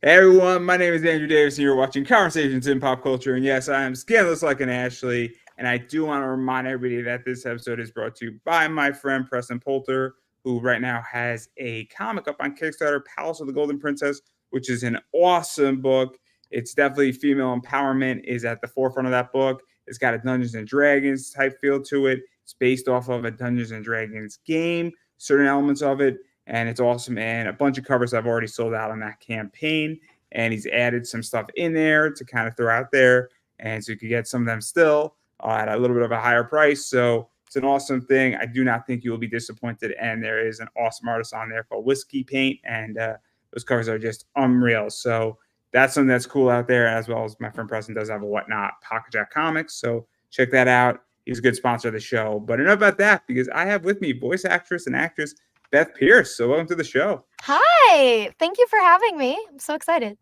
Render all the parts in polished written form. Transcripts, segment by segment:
Hey everyone, my name is Andrew Davis, and you're watching Conversations in Pop Culture. And yes, I am scandalous like an Ashley. And I do want to remind everybody that this episode is brought to you by my friend Preston Poulter, who right now has a comic up on Kickstarter, Palace of the Golden Princess, which is an awesome book. It's definitely female empowerment is at the forefront of that book. It's got a Dungeons and Dragons type feel to it. It's based off of a Dungeons and Dragons game, certain elements of it, and it's awesome. And a bunch of covers I've already sold out on that campaign, and he's added some stuff in there to kind of throw out there, and so you could get some of them still at a little bit of a higher price. So it's an awesome thing. I do not think you will be disappointed, and there is an awesome artist on there called Whiskey Paint, and those covers are just unreal. So that's something that's cool out there, as well as my friend Preston does have a Whatnot Pocket Jack Comics, so check that out. He's a good sponsor of the show. But enough about that, because I have with me voice actress and actress Beth Pierce. So welcome to the show. Hi, thank you for having me. I'm so excited.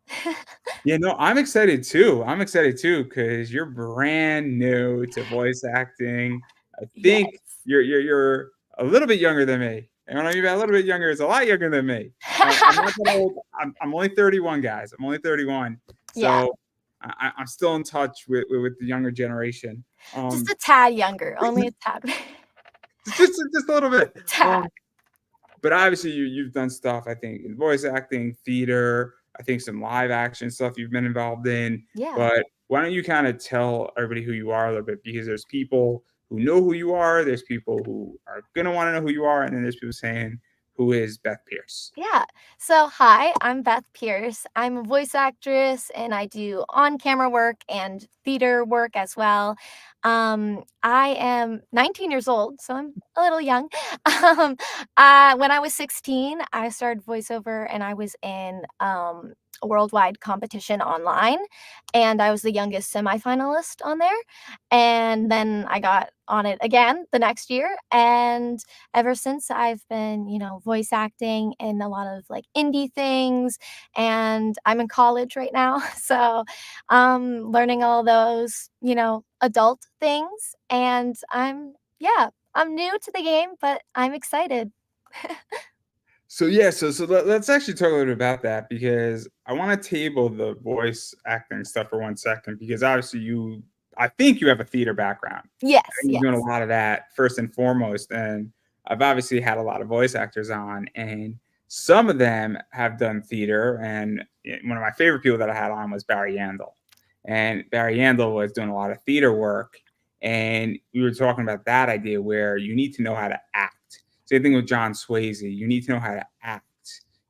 Yeah, no, I'm excited too. I'm excited too because you're brand new to voice acting. I think Yes. you're a little bit younger than me. And when I mean a little bit younger, it's a lot younger than me. I'm not that old. I'm only 31, guys. I'm only 31. Yeah, So I'm still in touch with the younger generation. just Um, a tad younger, only a tad. just a little bit. Tad. But obviously you've done stuff, I think, in voice acting, theater, I think some live action stuff you've been involved in. Yeah. But why don't you kind of tell everybody who you are a little bit? Because there's people who know who you are, there's people who are gonna want to know who you are, and then there's people saying, who is Beth Pierce? Yeah. So, hi, I'm Beth Pierce. I'm a voice actress and I do on camera work and theater work as well. I am 19 years old, so I'm a little young. Um, when I was 16, I started voiceover and I was in a worldwide competition online, and I was the youngest semifinalist on there. And then I got on it again the next year, and ever since I've been, voice acting in a lot of like indie things, and I'm in college right now. So learning all those, adult things. And yeah, I'm new to the game, but I'm excited. So yeah, so let's actually talk a little bit about that because I want to table the voice acting stuff for 1 second because obviously I think you have a theater background. I Yes, think you're doing a yes. lot of that first and foremost, and I've obviously had a lot of voice actors on, and some of them have done theater. And one of my favorite people that I had on was Barry Yandel, and Barry Yandel was doing a lot of theater work, and we were talking about that idea where you need to know how to act. Same thing with John Swayze. You need to know how to act.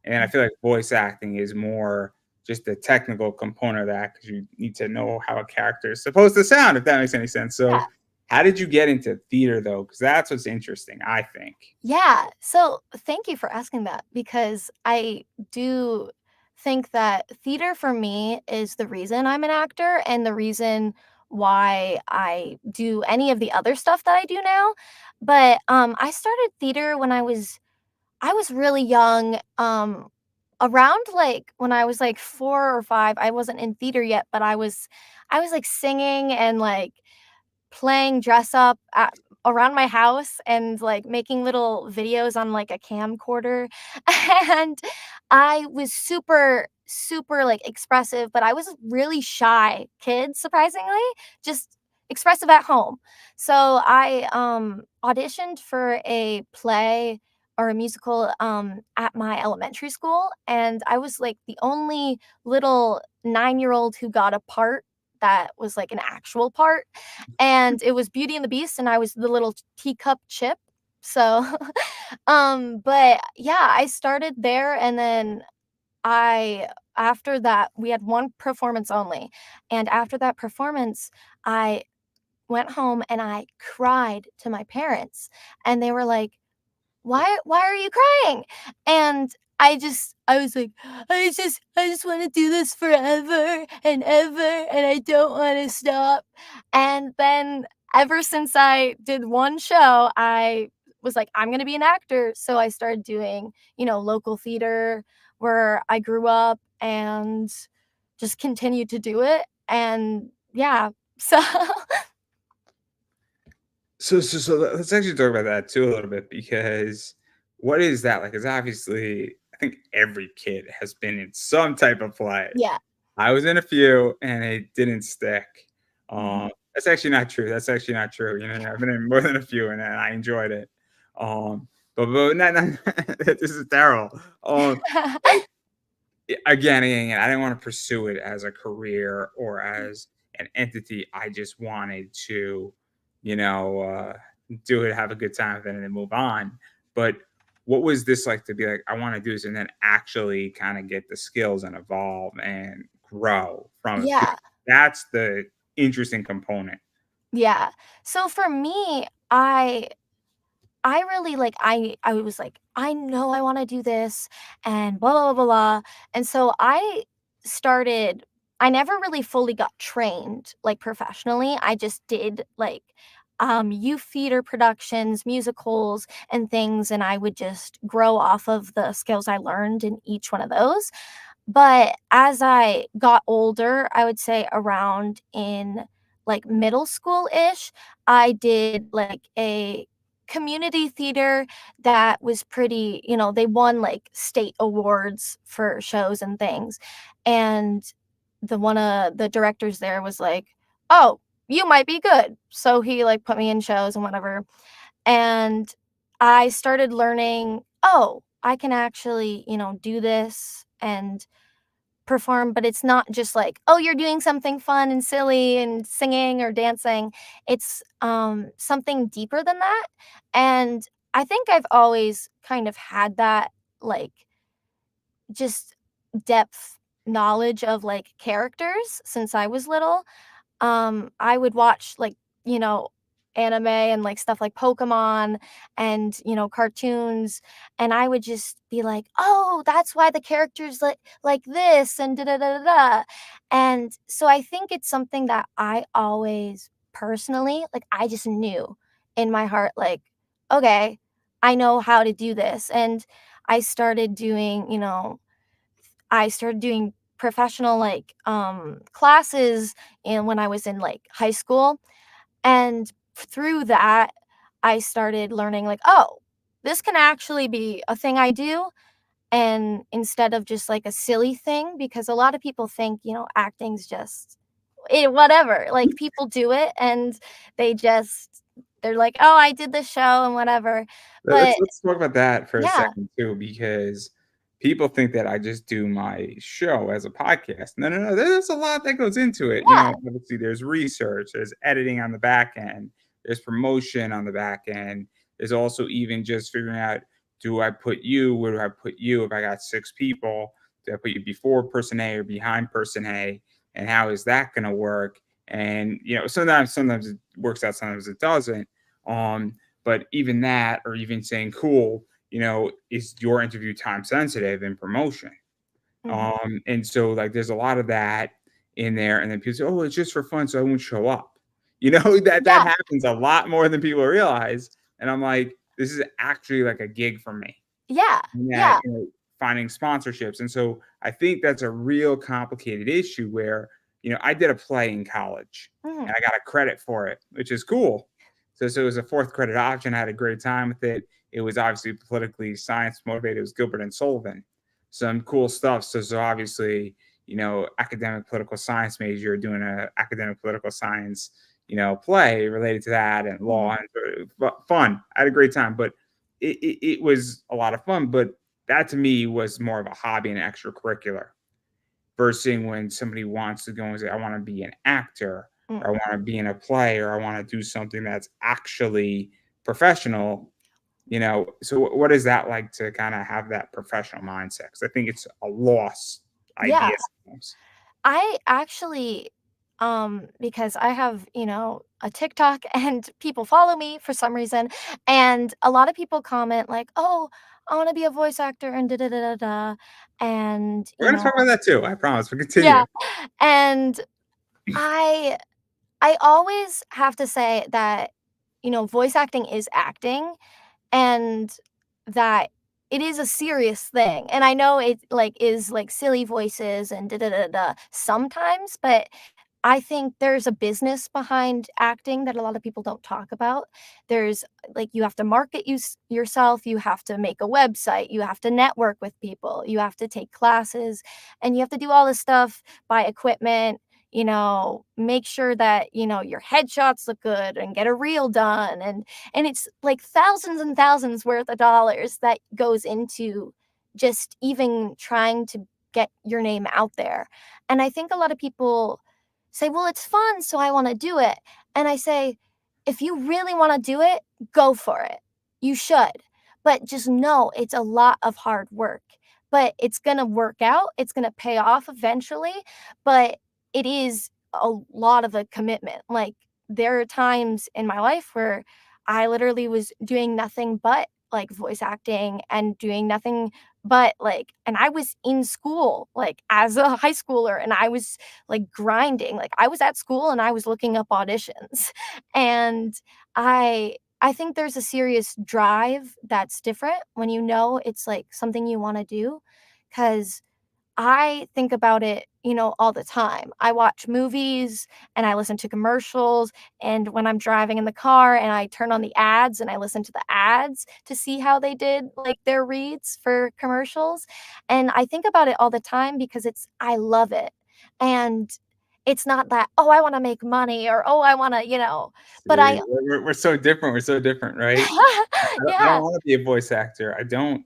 And I feel like voice acting is more just the technical component of that because you need to know how a character is supposed to sound, if that makes any sense. Yeah. So, how did you get into theater though? Because that's what's interesting, I think. Yeah. So thank you for asking that, because I do think that theater for me is the reason I'm an actor and the reason why I do any of the other stuff that I do now. But I started theater when I was really young. Around like when I was like 4 or 5, I wasn't in theater yet, but I was like singing and like playing dress up around my house and like making little videos on like a camcorder. And I was super super like expressive, but I was a really shy kid, surprisingly, just expressive at home. So I auditioned for a play or a musical at my elementary school, and I was like the only little 9-year-old who got a part that was like an actual part, and it was Beauty and the Beast, and I was the little teacup chip. So, but yeah, I started there, and then I after that we had one performance only, and after that performance, I went home and I cried to my parents, and they were like, why are you crying? And I was like, I just want to do this forever and ever, and I don't want to stop. And then ever since I did one show, I was like, I'm going to be an actor. So I started doing, local theater where I grew up, and just continued to do it. And yeah, so So let's actually talk about that too a little bit because what is that like? It's obviously I think every kid has been in some type of play. Yeah. I was in a few and it didn't stick. Mhm. That's actually not true. That's actually not true. You know, I've been in more than a few and I enjoyed it. But not this is terrible. But again, I didn't want to pursue it as a career or as an entity. I just wanted to, you know, do it, have a good time with it, and then move on. But what was this like to be like, I want to do this and then actually kind of get the skills and evolve and grow from it? Because Yeah. that's the interesting component. Yeah. So for me, I really like I was like, "I know I wanna do this and blah, blah, blah, blah, blah." And so started I never really fully got trained, like, professionally. I just did, like, youth theater productions, musicals, and things, and I would just grow off of the skills I learned in each one of those. But as I got older, I would say around in, like, middle school-ish, I did, like, a community theater that was pretty they won, like, state awards for shows and things, and one of the directors there was like, "Oh, you might be good." So he, like, put me in shows and whatever, and I started learning, "Oh, I can actually, do this and perform," but it's not just like, "Oh, you're doing something fun and silly and singing or dancing." It's, something deeper than that, and I think I've always kind of had that, like, just depth knowledge of, like, characters since I was little. I would watch, like, you know, anime and, like, stuff like Pokemon and, cartoons, and I would just be like, "Oh, that's why the character's like this and da da da da da." And so I think it's something that I always personally like, I just knew in my heart, like, "Okay, I know how to do this." And I started doing, I started doing professional, like, classes and when I was in, like, high school, and through that, I started learning, like, "Oh, this can actually be a thing I do," and instead of just, like, a silly thing, because a lot of people think, acting's just whatever, like, people do it, and they're like, "Oh, I did this show and whatever." But Let's talk about that for a yeah, second too, because people think that I just do my show as a podcast. No, no, no. There's a lot that goes into it. You yeah, know, obviously there's research, there's editing on the back end, there's promotion on the back end. There's also even just figuring out, do I put you, where do I put you? If I got six people, do I put you before person A or behind person A? And how is that gonna work? And sometimes it works out, sometimes it doesn't. Um, but even that, or even saying, cool, is your interview time sensitive in promotion? mhm, And so like there's a lot of that in there. And then people say, oh, it's just for fun, so I won't show up. You know, that yeah, happens a lot more than people realize. And I'm like, this is actually like a gig for me. yeah, And that, yeah, finding sponsorships. And so I think that's a real complicated issue where, I did a play in college mhm, and I got a credit for it, which is cool. So it was a fourth credit option. I had a great time with it. It was obviously politically science motivated. It was Gilbert and Sullivan. Some cool stuff. So obviously, academic political science major doing a academic political science, play related to that and mhm, law and fun. I had a great time, but it was a lot of fun. But that to me was more of a hobby and extracurricular versus when somebody wants to go and say, I want to be an actor or I mm. want to be in a play or I want to do something that's actually professional. So what is that like to kind of have that professional mindset? Because I think it's a lost Yeah. idea sometimes. I actually, because I have, a TikTok and people follow me for some reason, and a lot of people comment like, "Oh, I wanna be a voice actor and da da da da da," and, We're going to talk about that too. I promise. We yeah, continue. and I I always have to say that, voice acting is acting and that it is a serious thing, and I know it, like, is, like, silly voices and da da da da sometimes, but I think there's a business behind acting that a lot of people don't talk about. There's like you have to market yourself, you have to make a website, you have to network with people, you have to take classes, and you have to do all this stuff, buy equipment, make sure that, your headshots look good and get a reel done and it's like thousands and thousands worth of dollars that goes into just even trying to get your name out there. And I think a lot of people say, "Well, it's fun, so I wanna do it." And I say, "If you really wanna do it, go for it. You should. But just know it's a lot of hard work. But it's gonna work out, it's gonna pay off eventually, but it is a lot of a commitment." Like, there are times in my life where I literally was doing nothing but, like, voice acting and doing nothing but, like and I was in school, like, as a high schooler, and I was like grinding. Like I was at school and I was looking up auditions. And I think there's a serious drive that's different when you know it's like something you want to do cuz I think about it, all the time. I watch movies and I listen to commercials, and when I'm driving in the car and I turn on the ads and I listen to the ads to see how they did like their reads for commercials. And I think about it all the time because I love it. And it's not that, oh, I want to make money or oh, I want to, but See, we're so different. We're so different, right? I don't yeah. want to be a voice actor. I don't.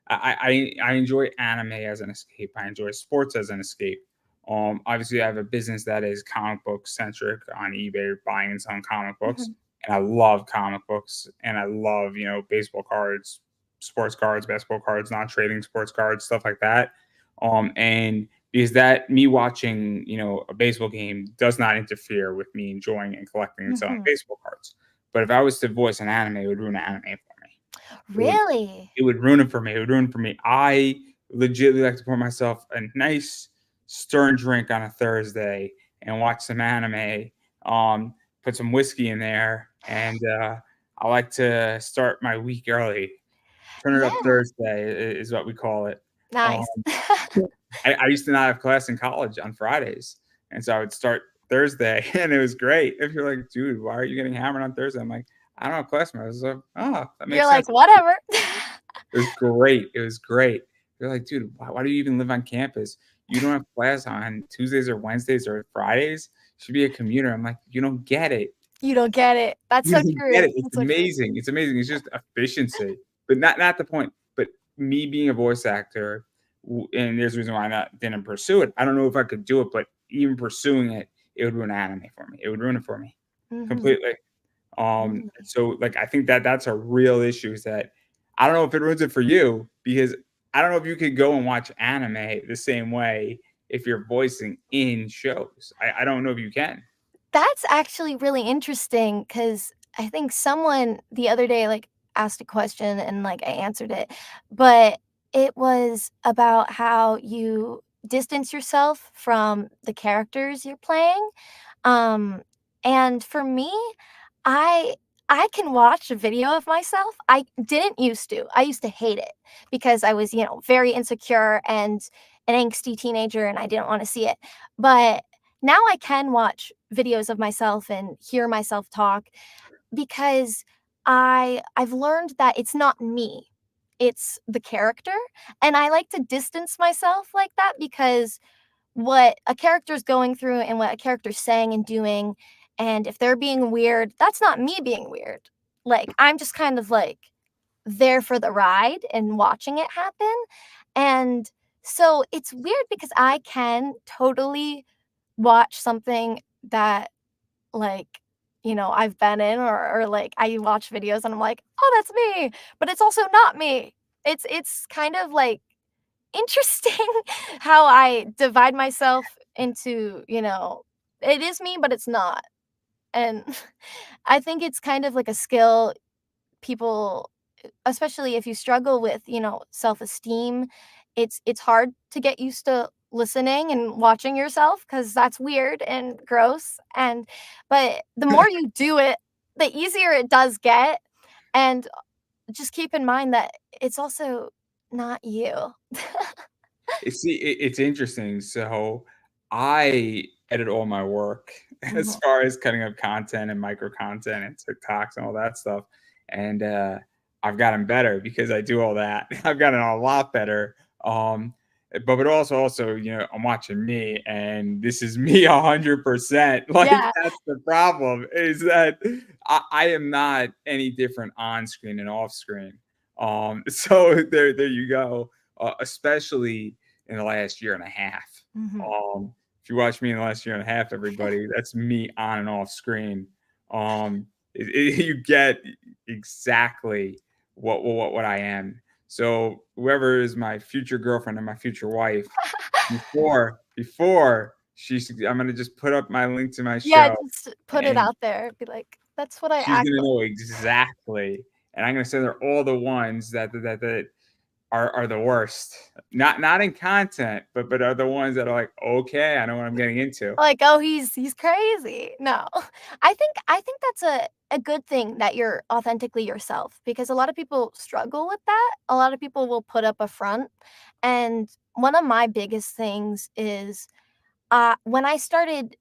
I enjoy anime as an escape. I enjoy sports as an escape. Obviously, I have a business that is comic book centric on eBay, buying and selling comic books, Mhm, and I love comic books, and I love baseball cards, sports cards, basketball cards, non trading sports cards, stuff like that. And because that me watching a baseball game does not interfere with me enjoying and collecting and selling mhm. baseball cards. But if I was to voice an anime, it would ruin anime for me. It would Really? it would ruin it for me. It would ruin it for me. I legitimately like to pour myself a nice stern drink on a Thursday and watch some anime. Um, Put some whiskey in there, and I like to start my week early. Turn it up Yeah. Thursday is what we call it. Um, Nice. I used to not have class in college on Fridays, and so I would start Thursday, and it was great. If you're like, dude, why are you getting hammered on Thursday? I'm like, I don't have class. I was like, oh, that You're makes like, sense. "Whatever." It was great. It was great. They're like, dude, why do you even live on campus? You don't have class on Tuesdays or Wednesdays or Fridays. You should be a commuter. I'm like, you don't get it. You don't get it. That's You so don't get true. it. It's That's so true. amazing. It's amazing. It's just efficiency, but not the point. But me being a voice actor, and there's a reason why I didn't pursue it. I don't know if I could do it, but even pursuing it, it would ruin anime for me. It would ruin it for me Mhm. completely. Really. So like I think that that's a real issue. Is that I don't know if it ruins it for you because I don't know if you could go and watch anime the same way if you're voicing in shows. I don't know if you can. That's actually really interesting because I think someone the other day, like, asked a question and, like, I answered it, but it was about how you distance yourself from the characters you're playing. Um, and for me, I I can watch a video of myself. I didn't used to. I used to hate it because I was, very insecure and an angsty teenager and I didn't want to see it. But now I can watch videos of myself and hear myself talk because I've learned that it's not me. It's the character, and I like to distance myself like that because what a character's going through and what a character's saying and doing, and if they're being weird, that's not me being weird. Like, I'm just kind of, like, there for the ride and watching it happen, and so it's weird because I can totally watch something that, like, I've been in like, I watch videos and I'm like, "Oh, that's me," but it's also not me. It's kind of, like, interesting how I divide myself into, it is me, but it's not. And I think it's kind of like a skill people, especially if you struggle with, self-esteem, it's hard to get used to listening and watching yourself because that's weird and gross. And but the more you do it, the easier it does get. And just keep in mind that it's also not you. See, it's interesting. So I edit all my work as Mhm. far as cutting up content and micro content and TikToks and all that stuff. And I've gotten better because I do all that. I've gotten a lot better. But also, I'm watching me, and this is me 100%. Like Yeah. that's the problem is that I am not any different on screen and off screen. So there you go. Especially in the last year and a half. Mhm. Um, if you watch me in the last year and a half, everybody, that's me on and off screen. You get exactly what I am. So whoever is my future girlfriend and my future wife, before I'm gonna just put up my link to my Yeah, show, just put it and out there, be like, "That's what I she's act gonna like." know exactly. And I'm gonna send her all the ones that are the worst. Not in content, but are the ones that are like, okay, I know what I'm getting into. Like, "Oh, he's crazy." No. I think that's a good thing that you're authentically yourself, because a lot of people struggle with that. A lot of people will put up a front, and one of my biggest things is, when I started,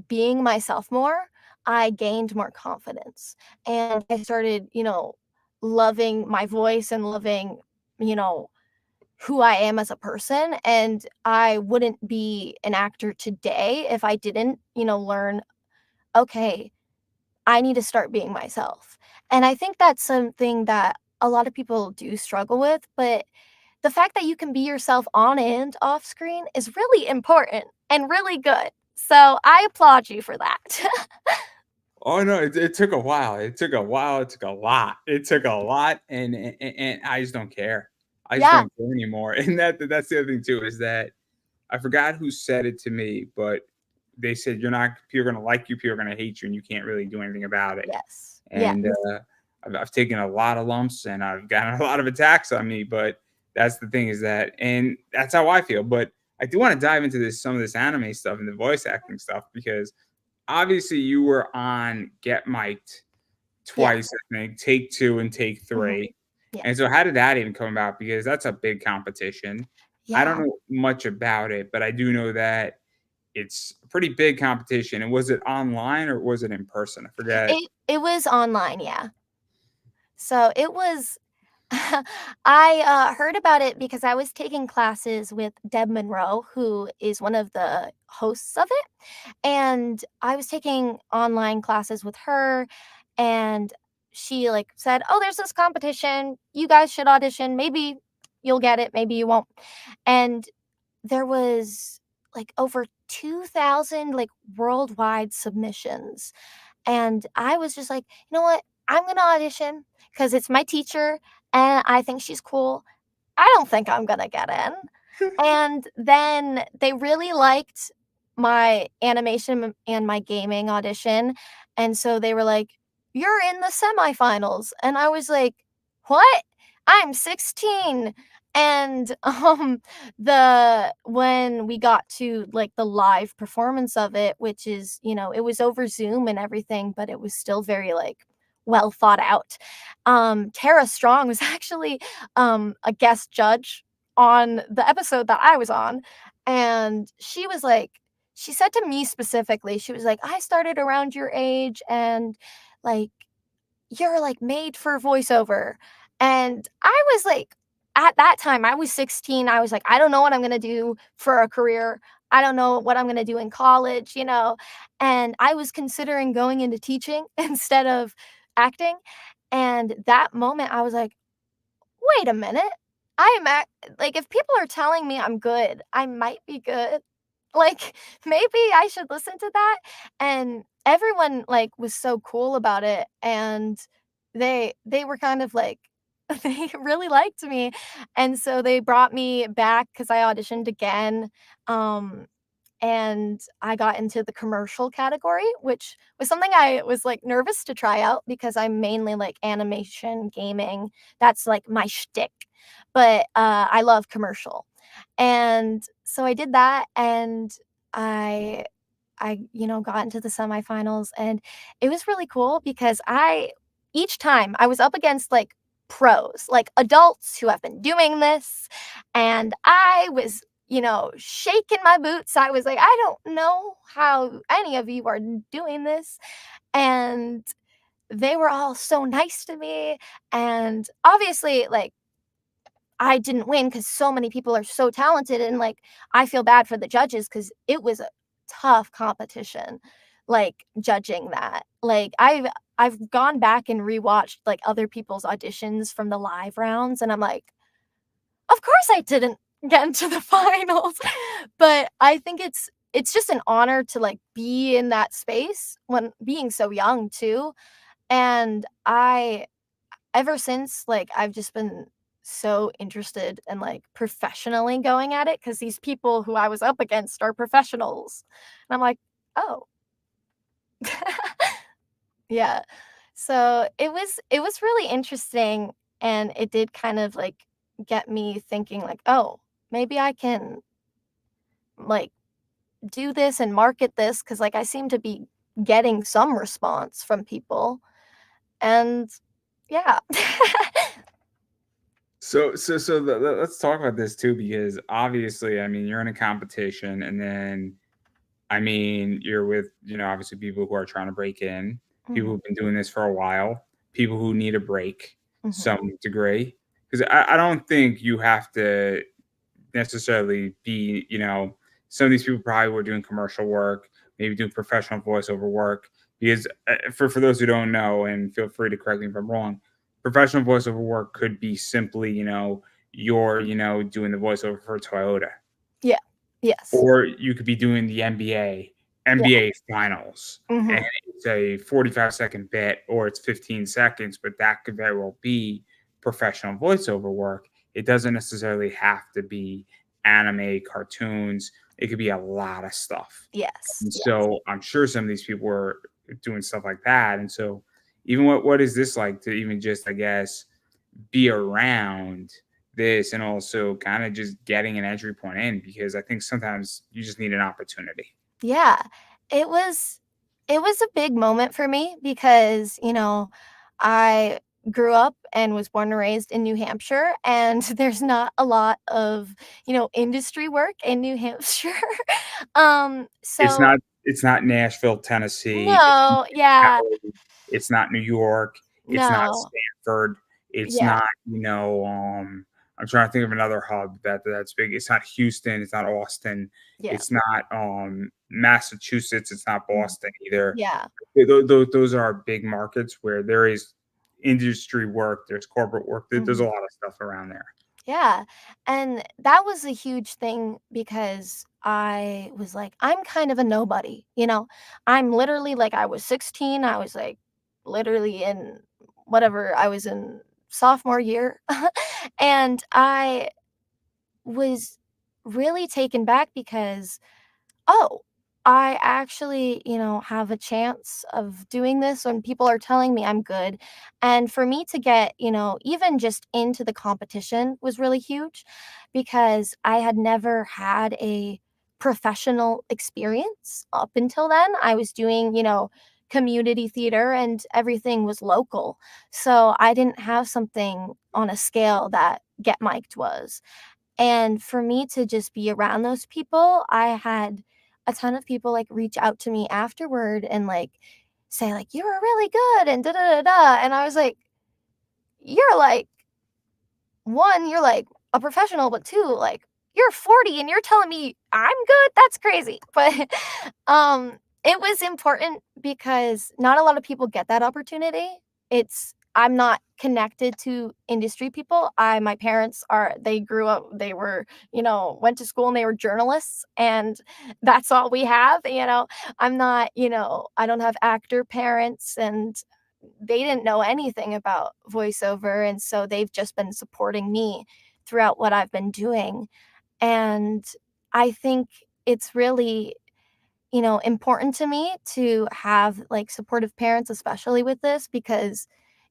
being myself more, I gained more confidence, and I started, loving my voice and loving, you know, who I am as a person, and I wouldn't be an actor today if I didn't, learn, "Okay, I need to start being myself." And I think that's something that a lot of people do struggle with, but the fact that you can be yourself on and off screen is really important and really good. So, I applaud you for that. Oh no, it took a while. It took a while. It took a lot. It took a lot, and I just don't care. I just Yeah, don't care anymore. And that's the other thing too is that I forgot who said it to me, but they said you're not people are gonna like you, people are gonna hate you, and you can't really do anything about it. yes, yes. And I've taken a lot of lumps and I've gotten a lot of attacks on me, but that's the thing is that, and that's how I feel. But I do want to dive into some of this anime stuff and the voice acting stuff because obviously you were on Get Mic'd Yeah, twice, I think, take two and take mhm, three. yeah, And so how did that even come about? Because that's a big competition. I don't yeah. know much about it, but I do know that it's a pretty big competition. And was it online or was it in person? I forget. It was online, yeah. So, it was I, heard about it because I was taking classes with Deb Monroe, who is one of the hosts of it, and I was taking online classes with her, and she, like, said, "Oh, there's this competition. You guys should audition. Maybe you'll get it, maybe you won't." And there was, like, over 2,000, like, worldwide submissions, and I was just like, "You know what? I'm gonna audition because it's my teacher, and I think she's cool. I don't think I'm gonna get in." And then they really liked my animation and my gaming audition, and so they were like, "You're in the semifinals." And I was like, "What? I'm 16." And, when we got to, like, the live performance of it, which is, it was over Zoom and everything, but it was still very, like, well thought out. Tara Strong was actually, a guest judge on the episode that I was on, and she said to me specifically, she was like, "I started around your age and, like, you're, like, made for voiceover." And I was like at that time, I was 16, I was like, "I don't know what I'm gonna do for a career. I don't know what I'm gonna do in college," and I was considering going into teaching instead of acting, and that moment, I was like, "Wait a minute. I am act like, if people are telling me I'm good, I might be good. Like, maybe I should listen to that." And everyone, like, was so cool about it, and they were kind of like they really liked me, and so they brought me back because I auditioned again, um and I got into the commercial category, which was something I was, like, nervous to try out because I'm mainly, like, animation, gaming, that's, like, my shtick, but, I love commercial, and so I did that, and I got into the semifinals, and it was really cool because I each time I was up against, like, pros, like, adults who have been doing this, and I was, shaking my boots. I was like, I don't know how any of you are doing this. And they were all so nice to me. And obviously, like, I didn't win because so many people are so talented. And like, I feel bad for the judges because it was a tough competition, like judging that. Like, I've gone back and rewatched like other people's auditions from the live rounds, and I'm like, of course I didn't get into the finals. But I think it's just an honor to like be in that space when being so young too. And I ever since, like, I've just been so interested in like professionally going at it because these people who I was up against are professionals. And I'm like, oh. Yeah. So it was really interesting, and it did kind of like get me thinking like, oh, maybe I can like do this and market this because like I seem to be getting some response from people. And yeah. Let's talk about this too, because obviously, I mean, you're in a competition, and then, I mean, you're with, obviously people who are trying to break in, people Mhm, who've been doing this for a while, people who need a break, mhm. some degree. Because I don't think you have to necessarily be, some of these people probably were doing commercial work, maybe doing professional voiceover work. Because for those who don't know, and feel free to correct me if I'm wrong, professional voiceover work could be simply, you're, doing the voiceover for Toyota, Yeah. Yes. or you could be doing the NBA, Yeah. NBA finals, and Mhm. it's a 45-second bit or it's 15 seconds, but that could very well be professional voiceover work. It doesn't necessarily have to be anime, cartoons. It could be a lot of stuff. Yes. And Yes. so I'm sure some of these people were doing stuff like that. And so even what is this like to even just, I guess, be around this, and also kind of just getting an entry point in, because I think sometimes you just need an opportunity. Yeah. It was it was a big moment for me because, I grew up and was born and raised in New Hampshire, and there's not a lot of, industry work in New Hampshire. It's So not it's not Nashville, Tennessee. It's not no, yeah, Cali. It's not New York. It's not no. Stanford. It's Yeah, not, I'm trying to think of another hub that's big. It's not Houston. It's not Austin. yeah. It's not Massachusetts. It's not Mhm. Boston either. Yeah. Those are big markets where there is industry work. There's corporate work. There's a Mhm. lot of stuff around there. Yeah, and that was a huge thing because I was like, I'm kind of a nobody, you know? I'm literally like, I was 16, I was like literally in whatever, I was in sophomore year. And I was really taken back because oh, I actually, have a chance of doing this when people are telling me I'm good. And for me to get, even just into the competition was really huge because I had never had a professional experience up until then. I was doing, community theater and everything was local. So I didn't have something on a scale that Get Mic'd was. And for me to just be around those people, I had a ton of people, like, reach out to me afterward and, like, say, like, "You were really good," and da da da da, and I was like, "You're, like 1, you're, like, a professional, but 2, like, you're 40 and you're telling me I'm good? That's crazy." But, it was important because not a lot of people get that opportunity. I'm not connected to industry people. My parents they grew up, they were, went to school and they were journalists, and that's all we have, you know? I'm not, I don't have actor parents, and they didn't know anything about voiceover, and so they've just been supporting me throughout what I've been doing. And I think it's really, important to me to have like supportive parents, especially with this, because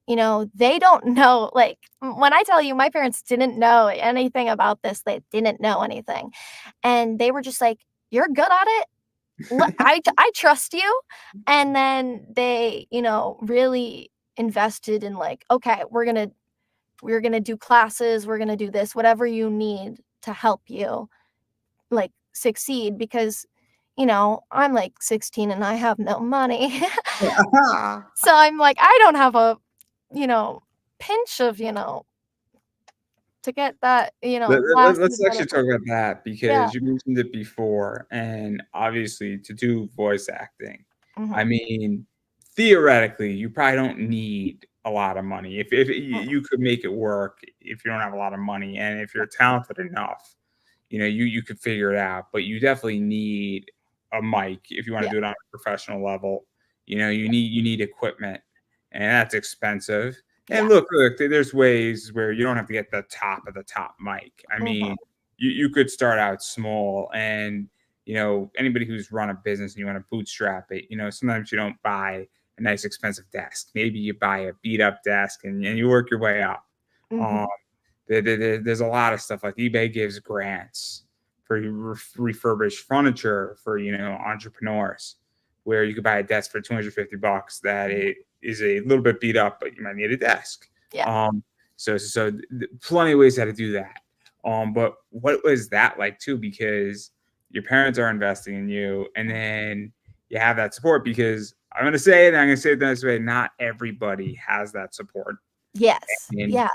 they don't know, like, when I tell you my parents didn't know anything about this, they didn't know anything. And they were just like, "You're good at it. I trust you." And then they, really invested in like, "Okay, we're gonna do classes, we're gonna do this, whatever you need to help you." like succeed because I'm like 16 and I have no money. So I'm like, I don't have a, pinch of, to get that, last Let's actually benefit. talk about that Yeah. because you mentioned it before, and obviously to do voice acting, I Mhm. mean, theoretically, you probably don't need a lot of money. If Mhm. you could make it work if you don't have a lot of money, and if Yeah. you're talented enough, you could figure it out. But you definitely need a mic if you want to Yeah. do it on a professional level. Yeah. You need equipment, and that's expensive. And Yeah. look, there's ways where you don't have to get the top of the top mic. I Mhm. mean, you could start out small, and anybody who's run a business and you want to bootstrap it, sometimes you don't buy a nice expensive desk. Maybe you buy a beat up desk and you work your way up. Um, Mhm. there's a lot of stuff like eBay gives grants for refurbished furniture for entrepreneurs, where you could buy a desk for $250 that Mhm. it is a little bit beat up, but you might need a desk. Yeah. Um, plenty of ways how to do that. But what was that like too? Because your parents are investing in you, and Mhm. then you have that support. Because I'm going to say it, and I'm going to say it this way: not everybody has that support. Yes. And Yeah.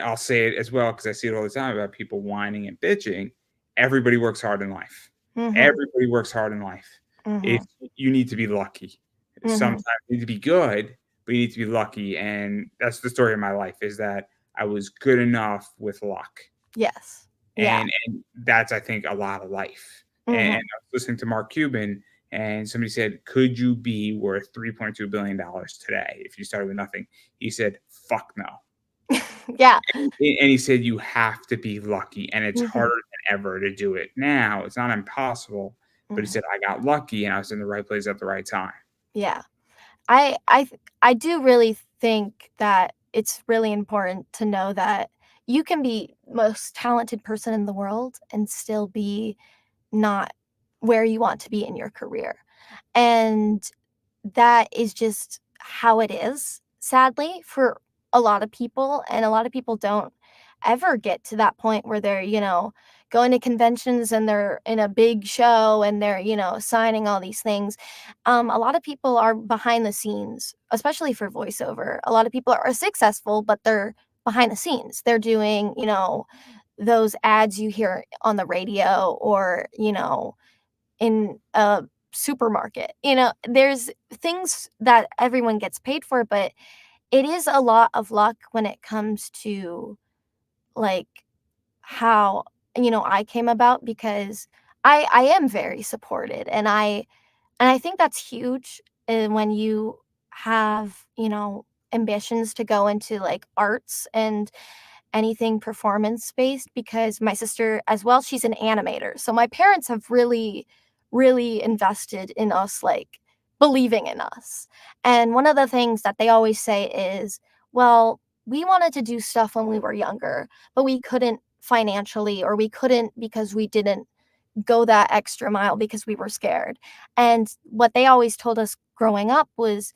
I'll say it as well because I see it all the time about people whining and bitching. Everybody works hard in life. Mhm. Everybody works hard in life. If Mhm. you need to be lucky, Mhm. sometimes you need to be good, but you need to be lucky. And that's the story of my life: is that I was good enough with luck, Yes. Yeah. and that's I think a lot of life. And I Mhm. was listening to Mark Cuban, and somebody said, "Could you be worth $3.2 billion today if you started with nothing?" He said, "Fuck no." Yeah. And he said you have to be lucky, and it's harder Mhm. than ever to do it now. It's not impossible, but he Mhm. said I got lucky and I was in the right place at the right time. Yeah. I do really think that it's really important to know that you can be most talented person in the world and still be not where you want to be in your career. And that is just how it is, sadly, for a lot of people, and a lot of people don't ever get to that point where they're, going to conventions and they're in a big show and they're, signing all these things. A lot of people are behind the scenes, especially for voiceover. A lot of people are successful, but they're behind the scenes. They're doing, those ads you hear on the radio or, in a supermarket. There's things that everyone gets paid for, but it is a lot of luck when it comes to like how I came about because I am very supported and I think that's huge when you have, ambitions to go into like arts and anything performance based because my sister as well, she's an animator. So my parents have really, really invested in us, like believing in us. And one of the things that they always say is, well, we wanted to do stuff when we were younger, but we couldn't financially, or we couldn't because we didn't go that extra mile because we were scared. And what they always told us growing up was,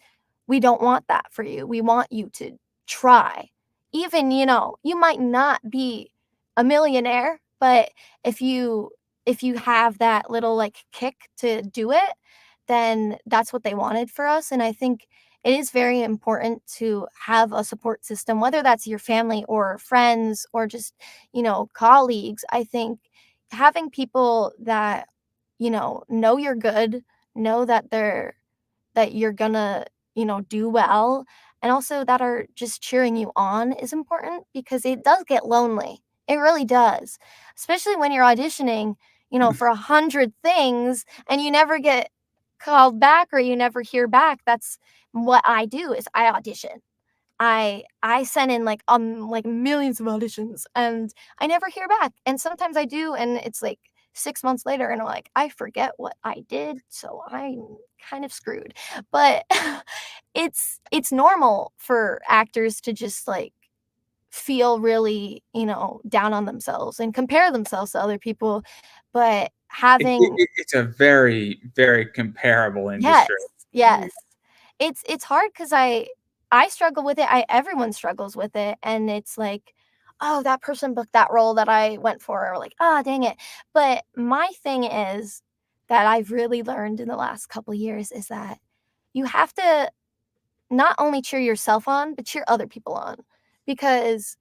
we don't want that for you. We want you to try. Even, you might not be a millionaire, but if you if you have that little like kick to do it, then that's what they wanted for us. And I think it is very important to have a support system, whether that's your family or friends or just, colleagues. I think having people that, know you're good, know that you're gonna, do well, and also that are just cheering you on is important because it does get lonely. It really does. Especially when you're auditioning, for 100 things and you never get called back or you never hear back. That's what I do is I audition. I send in like millions of auditions and I never hear back. And sometimes I do and it's like 6 months later and I'm like, I forget what I did, so I'm kind of screwed. But it's normal for actors to just like feel really, down on themselves and compare themselves to other people. But having It's a very very comparable Yes, industry. yes. It's hard because I struggle with it. Everyone struggles with it, and it's like, oh, that person booked that role that I went for, or like, ah, dang it. But my thing is that I've really learned in the last couple years is that you have to not only cheer yourself on, but cheer other people on. Because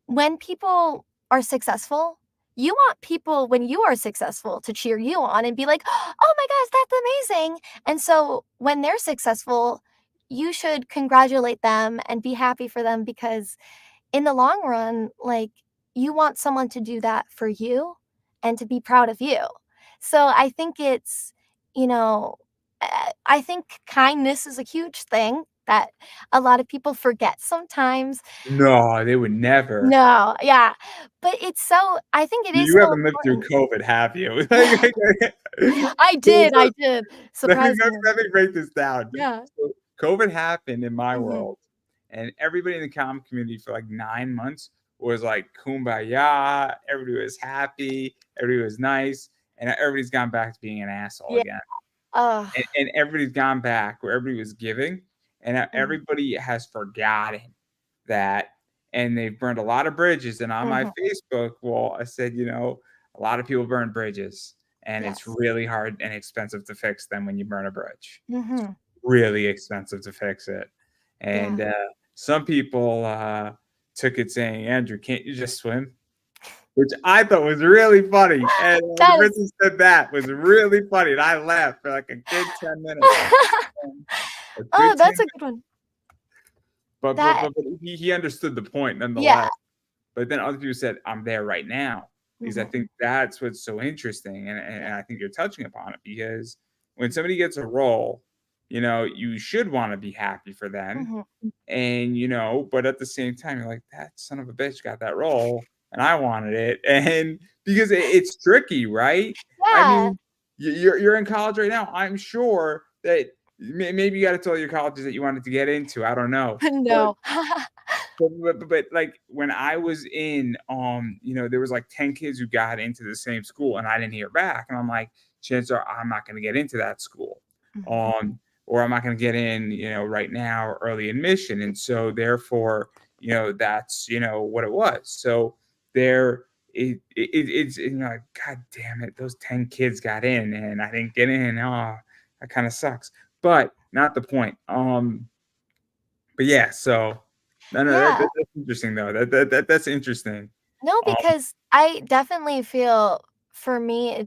when people are successful, you want people when you are successful to cheer you on and be like, "Oh my gosh, that's amazing." And so when they're successful, you should congratulate them and be happy for them because in the long run, like you want someone to do that for you and to be proud of you. So I think it's, you know, I think kindness is a huge thing that a lot of people forget sometimes. No, they would never. No, yeah, but it's so I think it is You so haven't lived through important. COVID, have you? So I did, let surprisingly. me break this down. Yeah. So COVID happened in my Mhm. world, and everybody in the comic community for like 9 months was like kumbaya. Everybody was happy. Everybody was nice, and everybody's gone back to being an asshole Yeah. again. Ugh. And everybody's gone back where everybody was giving, and now Mhm. everybody has forgotten that, and they've burned a lot of bridges. And on my Mhm. Facebook wall, I said, a lot of people burn bridges, and it's Yes. really hard and expensive to fix them when you burn a bridge. It's Mhm. really expensive to fix it. Yeah. And some people took it saying, Andrew, can't you just swim? Which I thought was really funny. And the That is person said that was really funny. And I laughed for like a good 10 minutes. Um, a Oh, good 10 that's a good one. That but he understood the point yeah. nonetheless. But then other people said, I'm there right now. Because I Mhm. think that's what's so interesting. And I think you're touching upon it because when somebody gets a role, you should want to be happy for them. Mhm. And, but at the same time, you're like, that son of a bitch got that role and I wanted it. And because it's tricky, right? I Yeah. mean, you're in college right now. I'm sure that maybe you got to tell your colleges that you wanted to get into. I don't know. But No. but like when I was in, there was like 10 kids who got into the same school and I didn't hear back. And I'm like, chances are I'm not going to get into that school. Mhm. Or I'm not going to get in, right now, or early admission. And so therefore, that's, what it was. So there, it's, like, God damn it, those 10 kids got in and I didn't get in. Oh, that kind of sucks. But not the point. But yeah, so no, no, Yeah. that's interesting though. That's interesting. No, Um, because I definitely feel for me,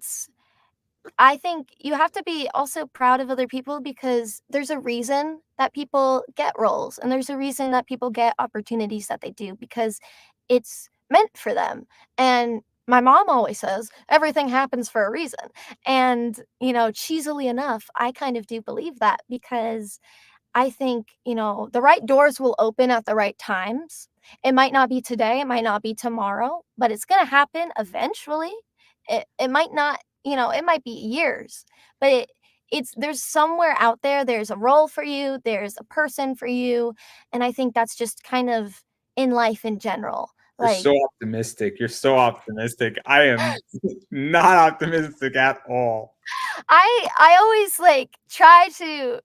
I think you have to be also proud of other people because there's a reason that people get roles and there's a reason that people get opportunities that they do because it's meant for them. And my mom always says everything happens for a reason. And, cheesily enough, I kind of do believe that because I think, the right doors will open at the right times. It might not be today, it might not be tomorrow, but it's gonna happen eventually. It might not, it might be years, but it's there's somewhere out there, there's a role for you, there's a person for you, and I think that's just kind of in life in general. you're Like, so optimistic. You're so optimistic. I am not optimistic at all. I always, like, try to,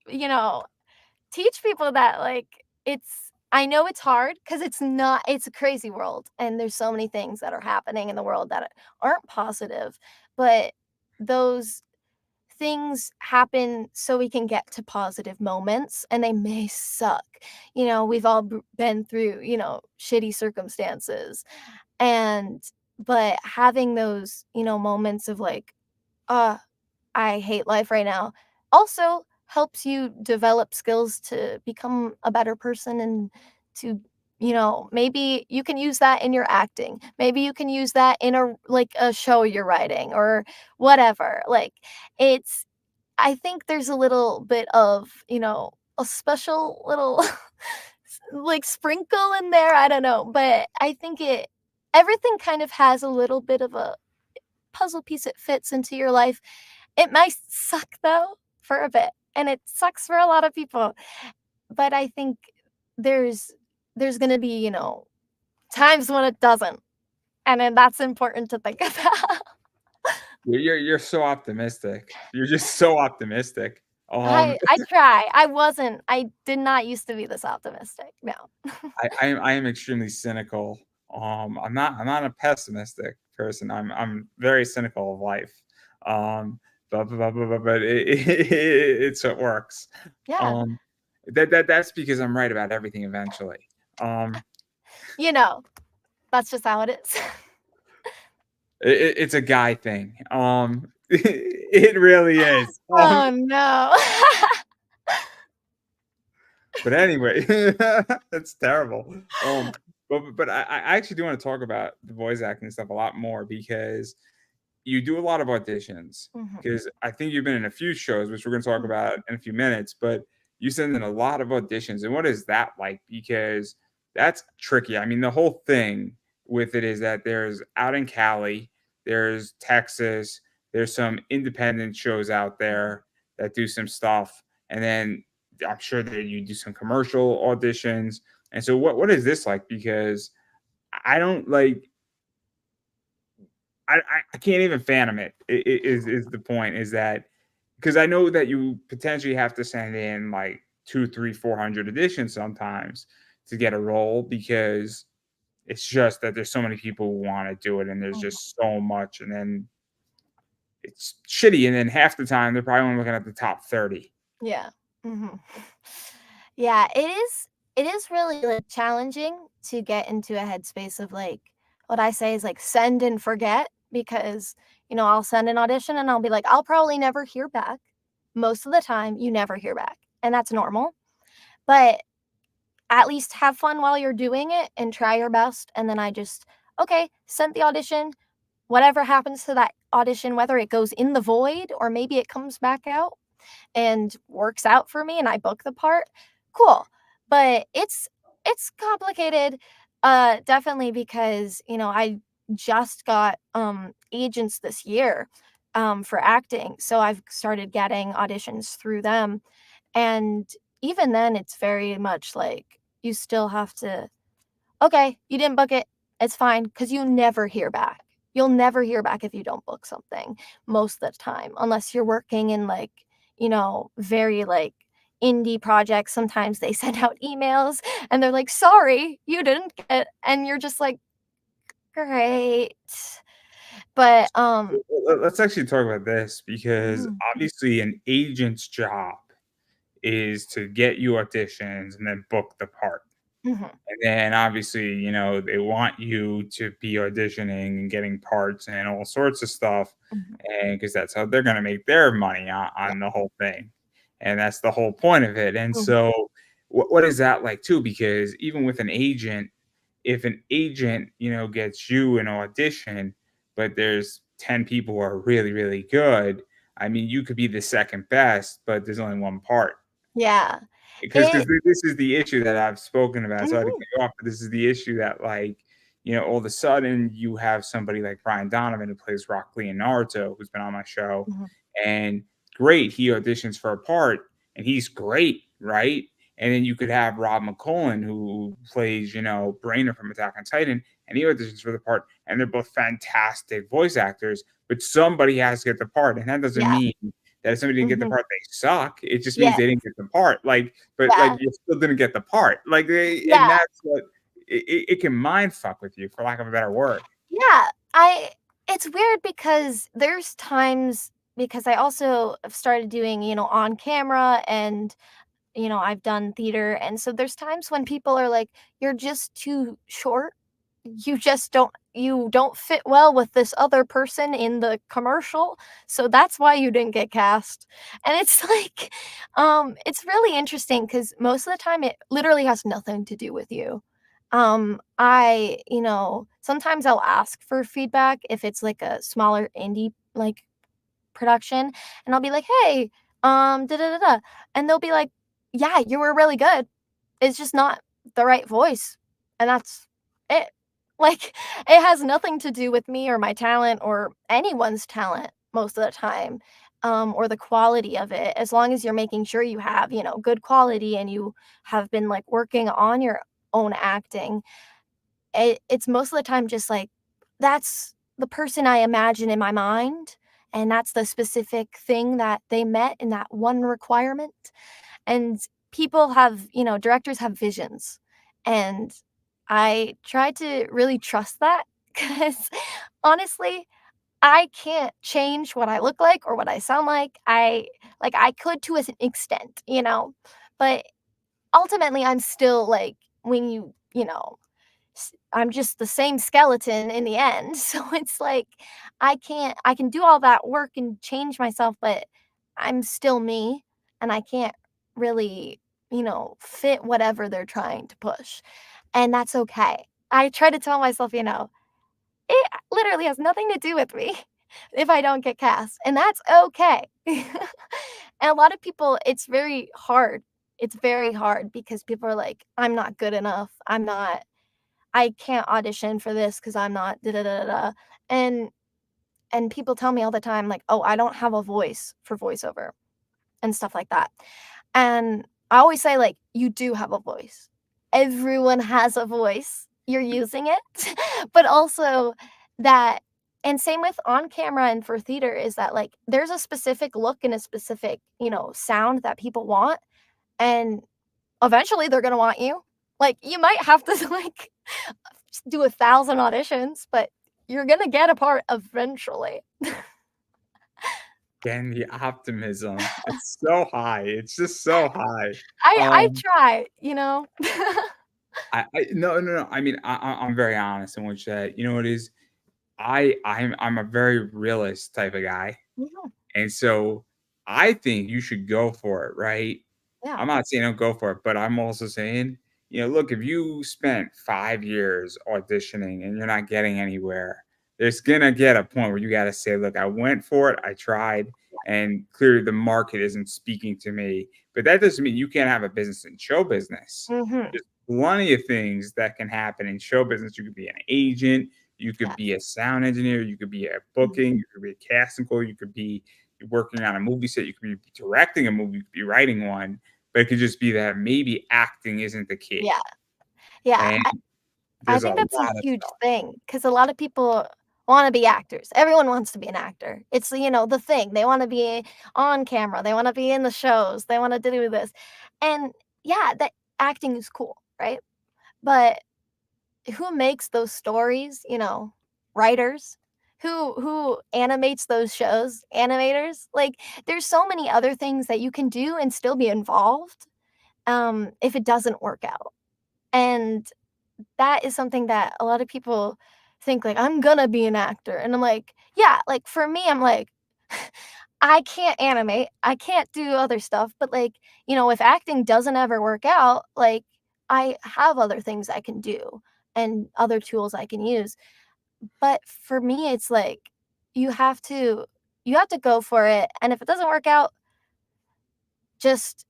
you know teach people that like I know it's hard because it's a crazy world and there's so many things that are happening in the world that aren't positive, but those things happen so we can get to positive moments and they may suck. We've all been through, shitty circumstances and but having those, moments of like, uh I hate life right now, also helps you develop skills to become a better person and to, maybe you can use that in your acting. Maybe you can use that in a show you're writing or whatever. Like it's I think there's a little bit of, a special little like sprinkle in there. I don't know, but I think everything kind of has a little bit of a puzzle piece it fits into your life. It might suck though for a bit, and it sucks for a lot of people, but I think there's there's gonna be, times when it doesn't, and then that's important to think about. You're so optimistic. You're just so optimistic. I try. I did not used to be this optimistic, no. I am extremely cynical. I'm not a pessimistic person. I'm very cynical of life. Um, but it works. Yeah. Um, that's because I'm right about everything eventually. Um, You know, that's just how it is. it's a guy thing. It really is. Oh, no. But anyway, that's terrible. But I actually do want to talk about the voice acting stuff a lot more because you do a lot of auditions. Mhm, Because I think you've been in a few shows, which we're going to talk mhm, about in a few minutes. But you send in a lot of auditions, and what is that like? Because that's tricky. I mean, the whole thing with it is that there's out in Cali, there's Texas, there's some independent shows out mhm, there that do some stuff, and then I'm sure that you do some commercial auditions. And so, what is this like? Because I don't like. I can't even fathom it. Is the point? Is that because I know that you potentially have to send in like two, three, 400 editions sometimes to get a role because it's just that there's so many people who want to do it and there's mhm. just so much, and then it's shitty, and then half the time they're probably only looking at the top 30. Yeah. Mhm. Yeah, it is really, like, challenging to get into a headspace of, like, what I say is, like, send and forget because, I'll send an audition and I'll be like, "I'll probably never hear back." Most of the time, you never hear back, and that's normal, but at least have fun while you're doing it and try your best, and then I just, "Okay, sent the audition, whatever happens to that audition, whether it goes in the void or maybe it comes back out, and works out for me and I book the part, cool. But it's complicated, definitely because, I just got agents this year for acting. So I've started getting auditions through them. And even then it's very much like you still have to, okay, you didn't book it. It's fine because you never hear back. You'll never hear back if you don't book something most of the time, unless you're working in like, very like indie projects. Sometimes they send out emails and they're like, sorry, you didn't get, and you're just like, great. But, Let's actually talk about this because mhm, obviously an agent's job is to get you auditions and then book the part. mhm, And then obviously, they want you to be auditioning and getting parts and all sorts of stuff. mhm, And because that's how they're going to make their money yeah, on the whole thing. And that's the whole point of it. And mhm, so, what is that like too? Because even with an agent, if an agent, gets you an audition, but there's 10 people who are really, really good, I mean, you could be the second best, but there's only one part. yeah. Because It this is the issue that I've spoken about. Sorry to cut mhm, you off, but this is the issue that, like, all of a sudden you have somebody like Brian Donovan who plays Rock Lee in Naruto, who's been on my show, mhm, and great, he auditions for a part, and he's great, right? And then you could have Rob McCullen who plays, Brainer from Attack on Titan, and he auditions for the part, and they're both fantastic voice actors, but somebody has to get the part, and that doesn't yeah, mean that if somebody didn't get the mhm, part, they suck. It just means yeah, they didn't get the part. Like, but like yeah, you still didn't get the part. Like, and yeah. that's what it can mind fuck with you, for lack of a better word. Yeah, I it's weird because there's times because I also have started doing, on camera and, I've done theater, and so there's times when people are like, "You're just too short. You don't fit well with this other person in the commercial, so that's why you didn't get cast." And it's like, it's really interesting because most of the time it literally has nothing to do with you. Sometimes I'll ask for feedback if it's like a smaller indie like production, and I'll be like, "Hey, da da da da," and they'll be like, "Yeah, you were really good. It's just not the right voice," and that's it. Like, it has nothing to do with me or my talent or anyone's talent most of the time, or the quality of it. As long as you're making sure you have, good quality and you have been like working on your own acting, it's most of the time just like, that's the person I imagine in my mind, and that's the specific thing that they met in that one requirement, and directors have visions, and I try to really trust that because honestly, I can't change what I look like or what I sound like. I could to an extent, but ultimately I'm still like when I'm just the same skeleton in the end. So it's like I can do all that work and change myself, but I'm still me and I can't really, fit whatever they're trying to push. And that's okay. I try to tell myself, it literally has nothing to do with me if I don't get cast, and that's okay. And a lot of people, it's very hard. It's very hard because people are like, "I'm not good enough. I can't audition for this because 'cause I'm not da da da da da." And and people tell me all the time like, "Oh, I don't have a voice for voiceover," and stuff like that. And I always say like, "You do have a voice. Everyone has a voice. You're using it." But also that and same with on camera and for theater is that like there's a specific look and a specific, sound that people want, and eventually they're gonna want you. Like, you might have to, like, do 1,000 auditions, but you're gonna get a part eventually. Again, the optimism. It's so high. It's just so high. I Um, try, you know? I no, no, no. I mean, I'm very honest in which that, you know what it is? I'm a very realist type of guy. Mhm, And so I think you should go for it, right? yeah, I'm not saying don't go for it, but I'm also saying, look, if you spent 5 years auditioning and you're not getting anywhere, there's gonna get a point where you gotta say, look, I went for it, I tried, and clearly the market isn't speaking to me. But that doesn't mean you can't have a business in show business. mhm, There's plenty of things that can happen in show business. You could be an agent, you could yes, be a sound engineer, you could be a mhm, booking, you could be a casting call, you could be working on a movie set, you could be directing a movie, you could be writing one, but it could just be that maybe acting isn't the key. yeah, yeah, And I there's a think lot that's a of huge stuff. thing because a lot of people wanna be actors. Everyone wants to be an actor. It's, the thing. They wanna be on camera, they wanna be in the shows, they wanna do this, and, yeah, that acting is cool, right? But who makes those stories, writers, who animates those shows, animators, like there's so many other things that you can do and still be involved if it doesn't work out, and that is something that a lot of people think like I'm gonna be an actor, and I'm like, yeah, like for me I'm like I can't animate, I can't do other stuff, but like, if acting doesn't ever work out, like I have other things I can do and other tools I can use. But for me, it's like you have to you have to go for it. And if it doesn't work out, just,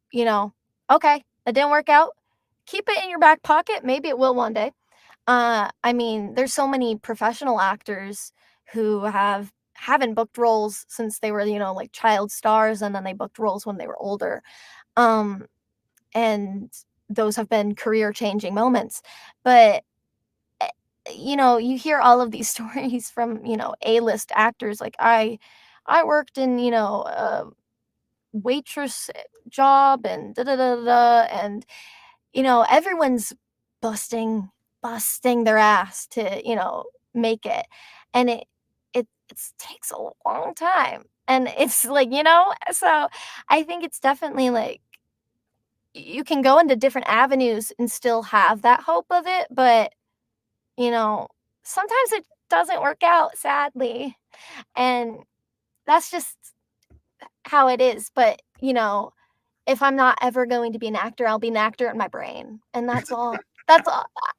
okay, it didn't work out. Keep it in your back pocket. Maybe it will one day. I mean, there's so many professional actors who haven't booked roles since they were, like child stars, and then they booked roles when they were older. Um, and those have been career changing moments. But eh, you hear all of these stories from, A-list actors. Like I worked in, a waitress job and da da da da, da, and everyone's busting their ass to, make it. And it takes a long time. And it's like, so I think it's definitely like you can go into different avenues and still have that hope of it, but you know, sometimes it doesn't work out, sadly. And that's just how it is. But, if I'm not ever going to be an actor, I'll be an actor in my brain. And that's all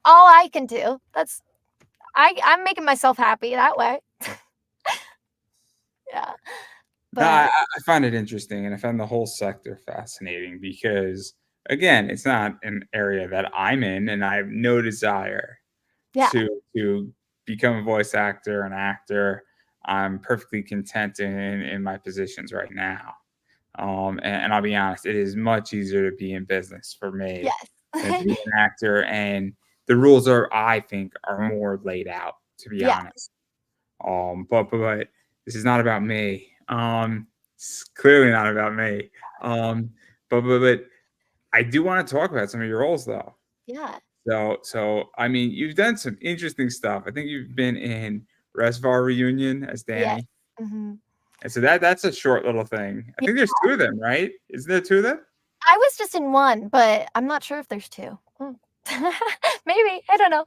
I can do. I'm making myself happy that way. Yeah. No, I, But I find it interesting, and I find the whole sector fascinating because, again, it's not an area that I'm in, and I have no desire yeah. to become a voice actor, an actor. I'm perfectly content in my positions right now. And I'll be honest, it is much easier to be in business for me Yes. than to be an actor. And the rules are, I think, are more laid out, to be Yeah. honest. But this is not about me. It's clearly not about me. Um, but I do want to talk about some of your roles though. Yeah. So I mean, you've done some interesting stuff. I think you've been in Reservoir Reunion as Yes. Danny, Mhm. and so that's a short little thing. I Yeah. think there's two of them, right? Isn't there two of them? I was just in one, but I'm not sure if there's 2. Maybe, I don't know.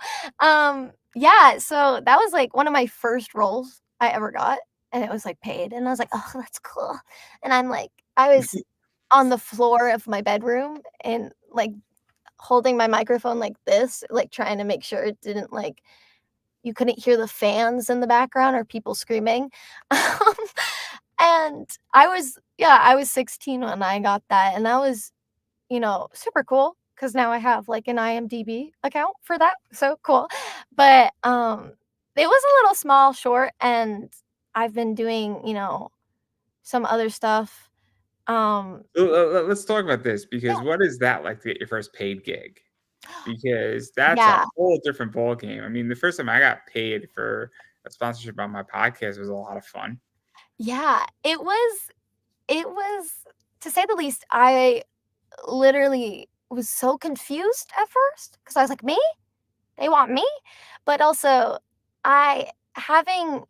Yeah, so that was, like, one of my first roles I ever got, and it was, like, paid, and I was like, "Oh, that's cool." And I was on the floor of my bedroom and, like, holding my microphone like this, like, trying to make sure it didn't, like you couldn't hear the fans in the background or people screaming. Um, and I was 16 when I got that, and that was, super cool because now I have, like, an IMDb account for that, so cool. But, it was a little small, short, and I've been doing, some other stuff. Let's talk about this because Yeah. what is that like to get your first paid gig? Because that's a Yeah. whole different ball game. I mean, the first time I got paid for a sponsorship on my podcast was a lot of fun. Yeah, it was to say the least, I literally was so confused at first because I was like, "Me? They want me?" But also, I having,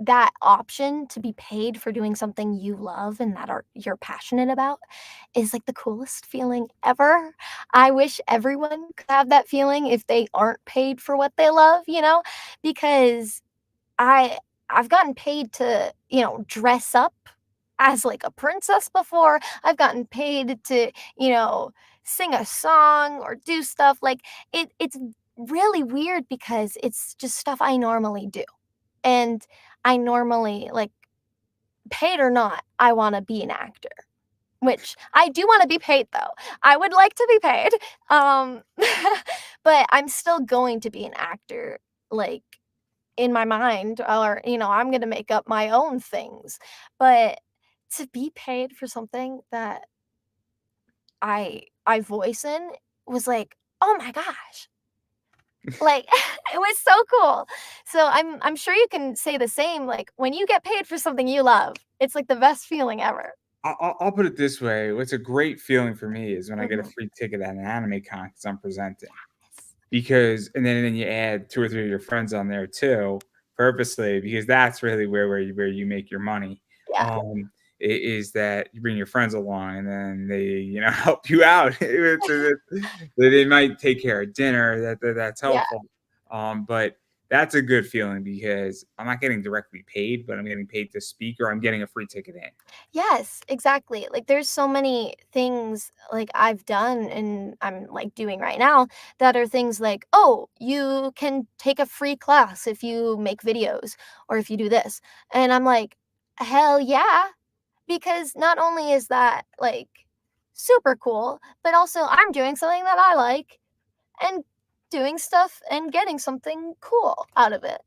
that option to be paid for doing something you love and that you're passionate about is, like, the coolest feeling ever. I wish everyone could have that feeling if they aren't paid for what they love, because I I've gotten paid to, dress up as, like, a princess before. I've gotten paid to, sing a song or do stuff, like, it's really weird because it's just stuff I normally do, and I normally, like, paid or not, I wanna be an actor, which I do wanna be paid, though. I would like to be paid, um, but I'm still going to be an actor, like, in my mind, or, I'm gonna make up my own things. But to be paid for something that I voice in was like, "Oh my gosh." Like, it was so cool. So I'm sure you can say the same, like, when you get paid for something you love, it's, like, the best feeling ever. I'll put it this way: what's a great feeling for me is when I get a Mhm. free ticket at an anime con because I'm presenting. Yes. Because and then you add 2 or 3 of your friends on there too, purposely, because that's really where you make your money. Yeah. Is that you bring your friends along and then they, help you out. They might take care of dinner, that's Yeah. helpful. But that's a good feeling because I'm not getting directly paid, but I'm getting paid to speak or I'm getting a free ticket in. Yes, exactly. Like, there's so many things, like, I've done and I'm, like, doing right now that are things like, "Oh, you can take a free class if you make videos or if you do this." And I'm like, "Hell yeah." Because not only is that, like, super cool, but also I'm doing something that I like and doing stuff and getting something cool out of it.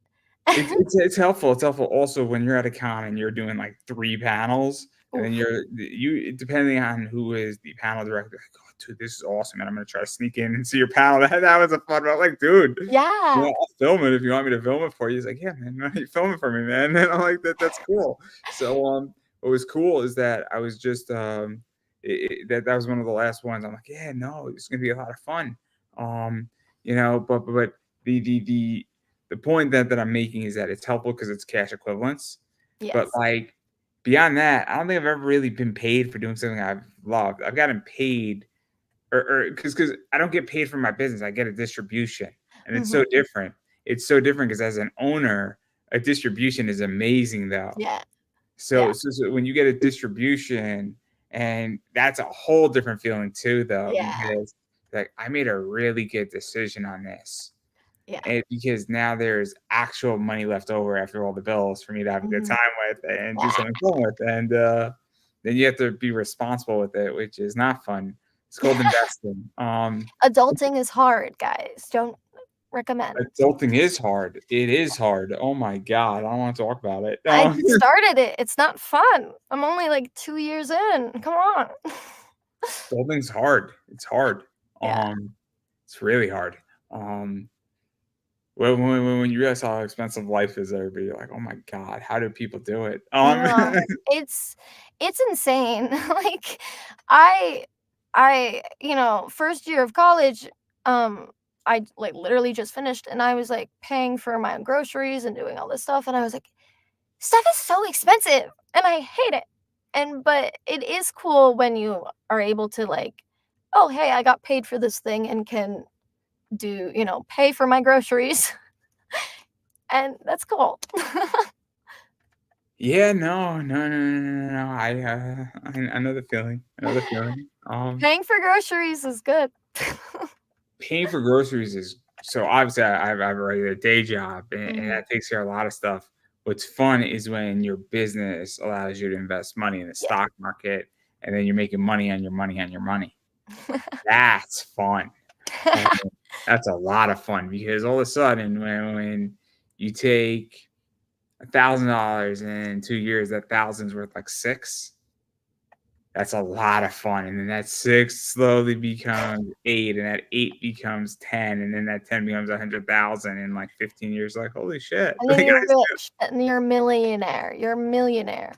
It's helpful. It's helpful also when you're at a con and you're doing like 3 panels, and then Oof. you depending on who is the panel director, like, "Oh, dude, this is awesome, and I'm gonna try to sneak in and see your panel." That was a fun one. Like, "Dude, Yeah. I'll film it if you want me to film it for you." He's like, "Yeah, man, why don't you film it for me, man?" And I'm like, "That's cool." So, what was cool is that I was just, that was one of the last ones. I'm like, "Yeah, no, it's gonna be a lot of fun." Um, but the point that I'm making is that it's helpful because it's cash equivalents. But Yes. like beyond that, I don't think I've ever really been paid for doing something I've loved. I've gotten paid or because I don't get paid for my business. I get a distribution. And it's so Mhm. different. It's so different because as an owner, a distribution is amazing though. Yeah. So, Yeah. so when you get a distribution, and that's a whole different feeling too, though, Yeah. because like I made a really good decision on this. Yeah. And because now there's actual money left over after all the bills for me to have a good Mhm. time with and do Yeah. something fun with. And then you have to be responsible with it, which is not fun. It's called investing. Adulting is hard, guys. Don't recommend. Adulting is hard. It is hard. Oh my god, I don't want to talk about it. I just started it. It's not fun. I'm only, like, 2 years in. Come on. Adulting's hard. It's hard. Yeah. Um, it's really hard. Um, when you realize how expensive life is, everybody, you're like, oh my god, how do people do it? Yeah. It's it's insane. Like, I first year of college, I like literally just finished and I was like paying for my own groceries and doing all this stuff. And I was like, stuff is so expensive and I hate it. But it is cool when you are able to like, oh, hey, I got paid for this thing and can pay for my groceries. And that's cool. Yeah, no. I know the feeling. I know the feeling. Paying for groceries is good. Paying for groceries is so obviously I have a regular day job and Mhm. that takes care of a lot of stuff. What's fun is when your business allows you to invest money in the Yes. stock market and then you're making money on your money on your money. That's fun. Um, that's a lot of fun because all of a sudden when you take $1,000 and in 2 years that thousand's worth like six, that's a lot of fun. And then that six slowly becomes eight, and that eight becomes 10, and then that 10 becomes 100,000 in like 15 years. Like, holy shit. And then Like, you're rich, and you're a millionaire. You're a millionaire.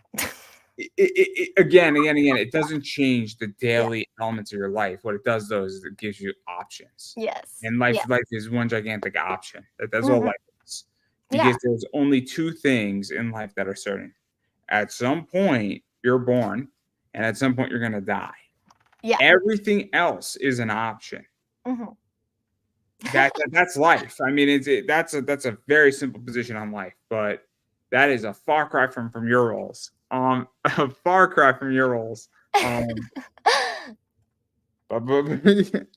again, it doesn't change the Yeah. daily elements of your life. What it does, though, is it gives you options. Yes. And Yeah. life is one gigantic option. That's all Mhm. life is. Yeah. Because there's only two things in life that are certain. At some point, you're born, and at some point, you're going to die. Yeah. Everything else is an option. Mhm. That's life. I mean, that's a very simple position on life, but that is a far cry from your roles. A far cry from your roles. But I'm thinking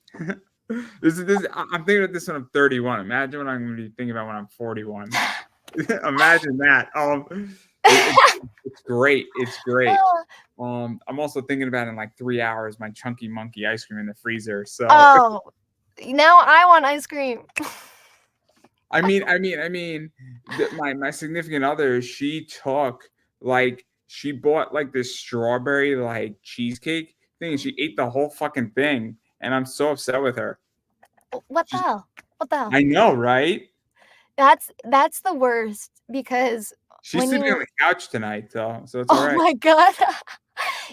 about this when I'm 31. Imagine what I'm going to be thinking about when I'm 41. Imagine that. It's great. It's great. I'm also thinking about in like 3 hours my chunky monkey ice cream in the freezer. So Oh, now I want ice cream. I mean, my significant other, she bought like this strawberry like cheesecake thing, and she ate the whole fucking thing, and I'm so upset with her. What the hell? What the hell? I know, right? That's the worst because She's when sleeping on you the couch tonight, though, so it's all oh right. my god.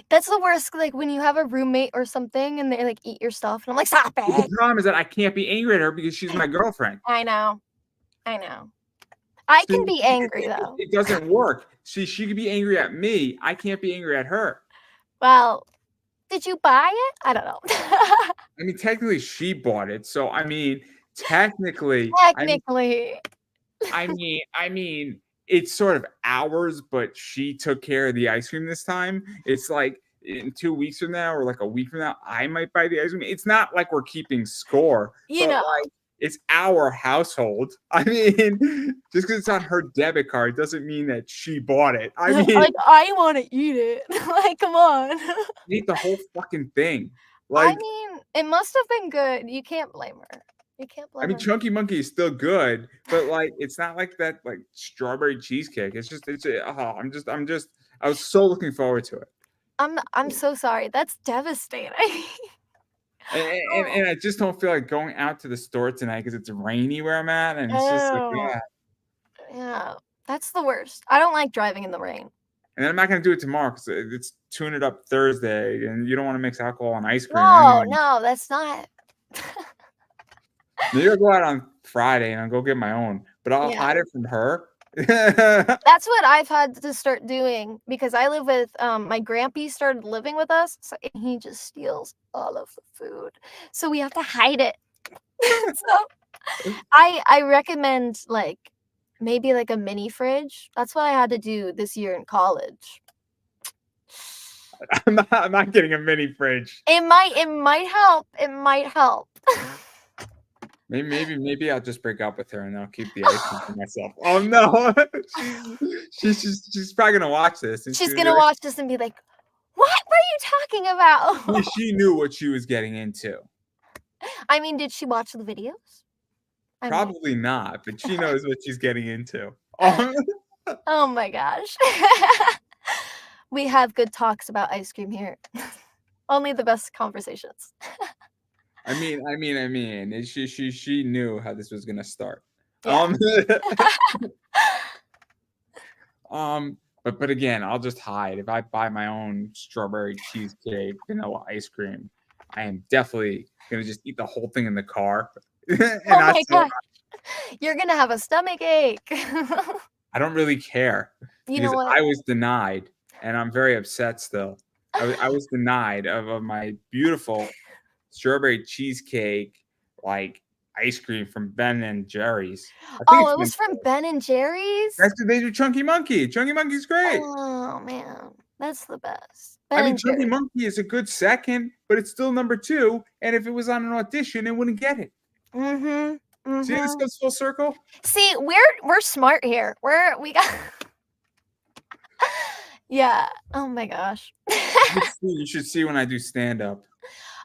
That's the worst, like, when you have a roommate or something and they, like, eat your stuff, and I'm like, "Stop But the it." problem is that I can't be angry at her because she's my girlfriend. I know. I know. I See, can be angry, though. it doesn't work. See, she could be angry at me. I can't be angry at her. Well, did you buy it? I don't know. I mean, technically, she bought it, so I mean, technically, Technically. I mean, it's sort of ours, but she took care of the ice cream this time. It's like in 2 weeks from now or like a week from now, I might buy the ice cream. It's not like we're keeping score, You but know. like it's our household. I mean, just because it's on her debit card doesn't mean that she bought it. I mean, Like, I wanna eat it. Like, come on. eat the whole fucking thing. I Like, mean, it must have been good. You can't blame her. You can't I blame mean, her. Chunky Monkey is still good, but like, it's not like that like strawberry cheesecake. I was so looking forward to it. I'm so sorry. That's devastating. And I just don't feel like going out to the store tonight because it's rainy where I'm at, and it's just like, Oh, yeah. yeah. That's the worst. I don't like driving in the rain. And then I'm not gonna do it tomorrow because it's Tune It Up Thursday, and you don't want to mix alcohol and ice cream. No, Anyway. no, that's not. Maybe I'll go out on Friday and I'll go get my own, but I'll Yeah. hide it from her. That's what I've had to start doing because I live with my grampy started living with us, so and he just steals all of the food. So we have to hide it. So I recommend like maybe like a mini fridge. That's what I had to do this year in college. I'm not getting a mini fridge. It might help. It might help. Maybe I'll just break up with her and I'll keep the ice cream for myself. Oh no, she's probably gonna watch this and She's gonna watch this and be like, "What were you talking about?" she knew what she was getting into. I mean, did she watch the videos? Probably not, but she knows what she's getting into. Oh my gosh. We have good talks about ice cream here. Only the best conversations. I mean, she knew how this was gonna start. Yeah. But again, I'll just hide. If I buy my own strawberry cheesecake, vanilla ice cream, I am definitely gonna just eat the whole thing in the car, and Oh not my so gosh, you're gonna have a stomach ache. I don't really care You because know what? I was denied, and I'm very upset still. I was denied of my beautiful strawberry cheesecake, like, ice cream from Ben& and Jerry's. I think Oh, it's it was from Mentos. Ben& and Jerry's? That's they do Chunky Monkey. Chunky Monkey's great. Oh, man, that's the best. I Ben& mean, and Chunky Jerry's. Monkey is a good second, but it's still number 2, and if it was on an audition, it wouldn't get it. Mhm, See how this mhm. goes full circle? See, we're smart here. We got Yeah, oh my gosh. You should see when I do stand-up.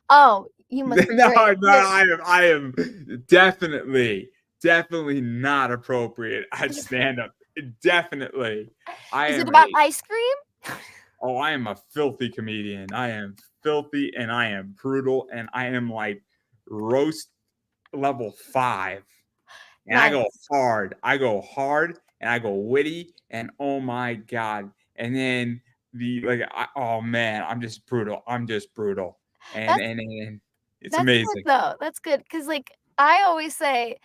Oh, you must be No, great. no, I am definitely not appropriate at stand-up. Definitely. I Is it am about a ice cream? I am a filthy comedian. I am filthy and I am brutal and I am like roast level 5. And I go Nice. hard. I go hard and I go witty and oh my god. And then oh man, I'm just brutal. I'm just brutal. And That's and it's that's good amazing. though. That's good because, like, I always say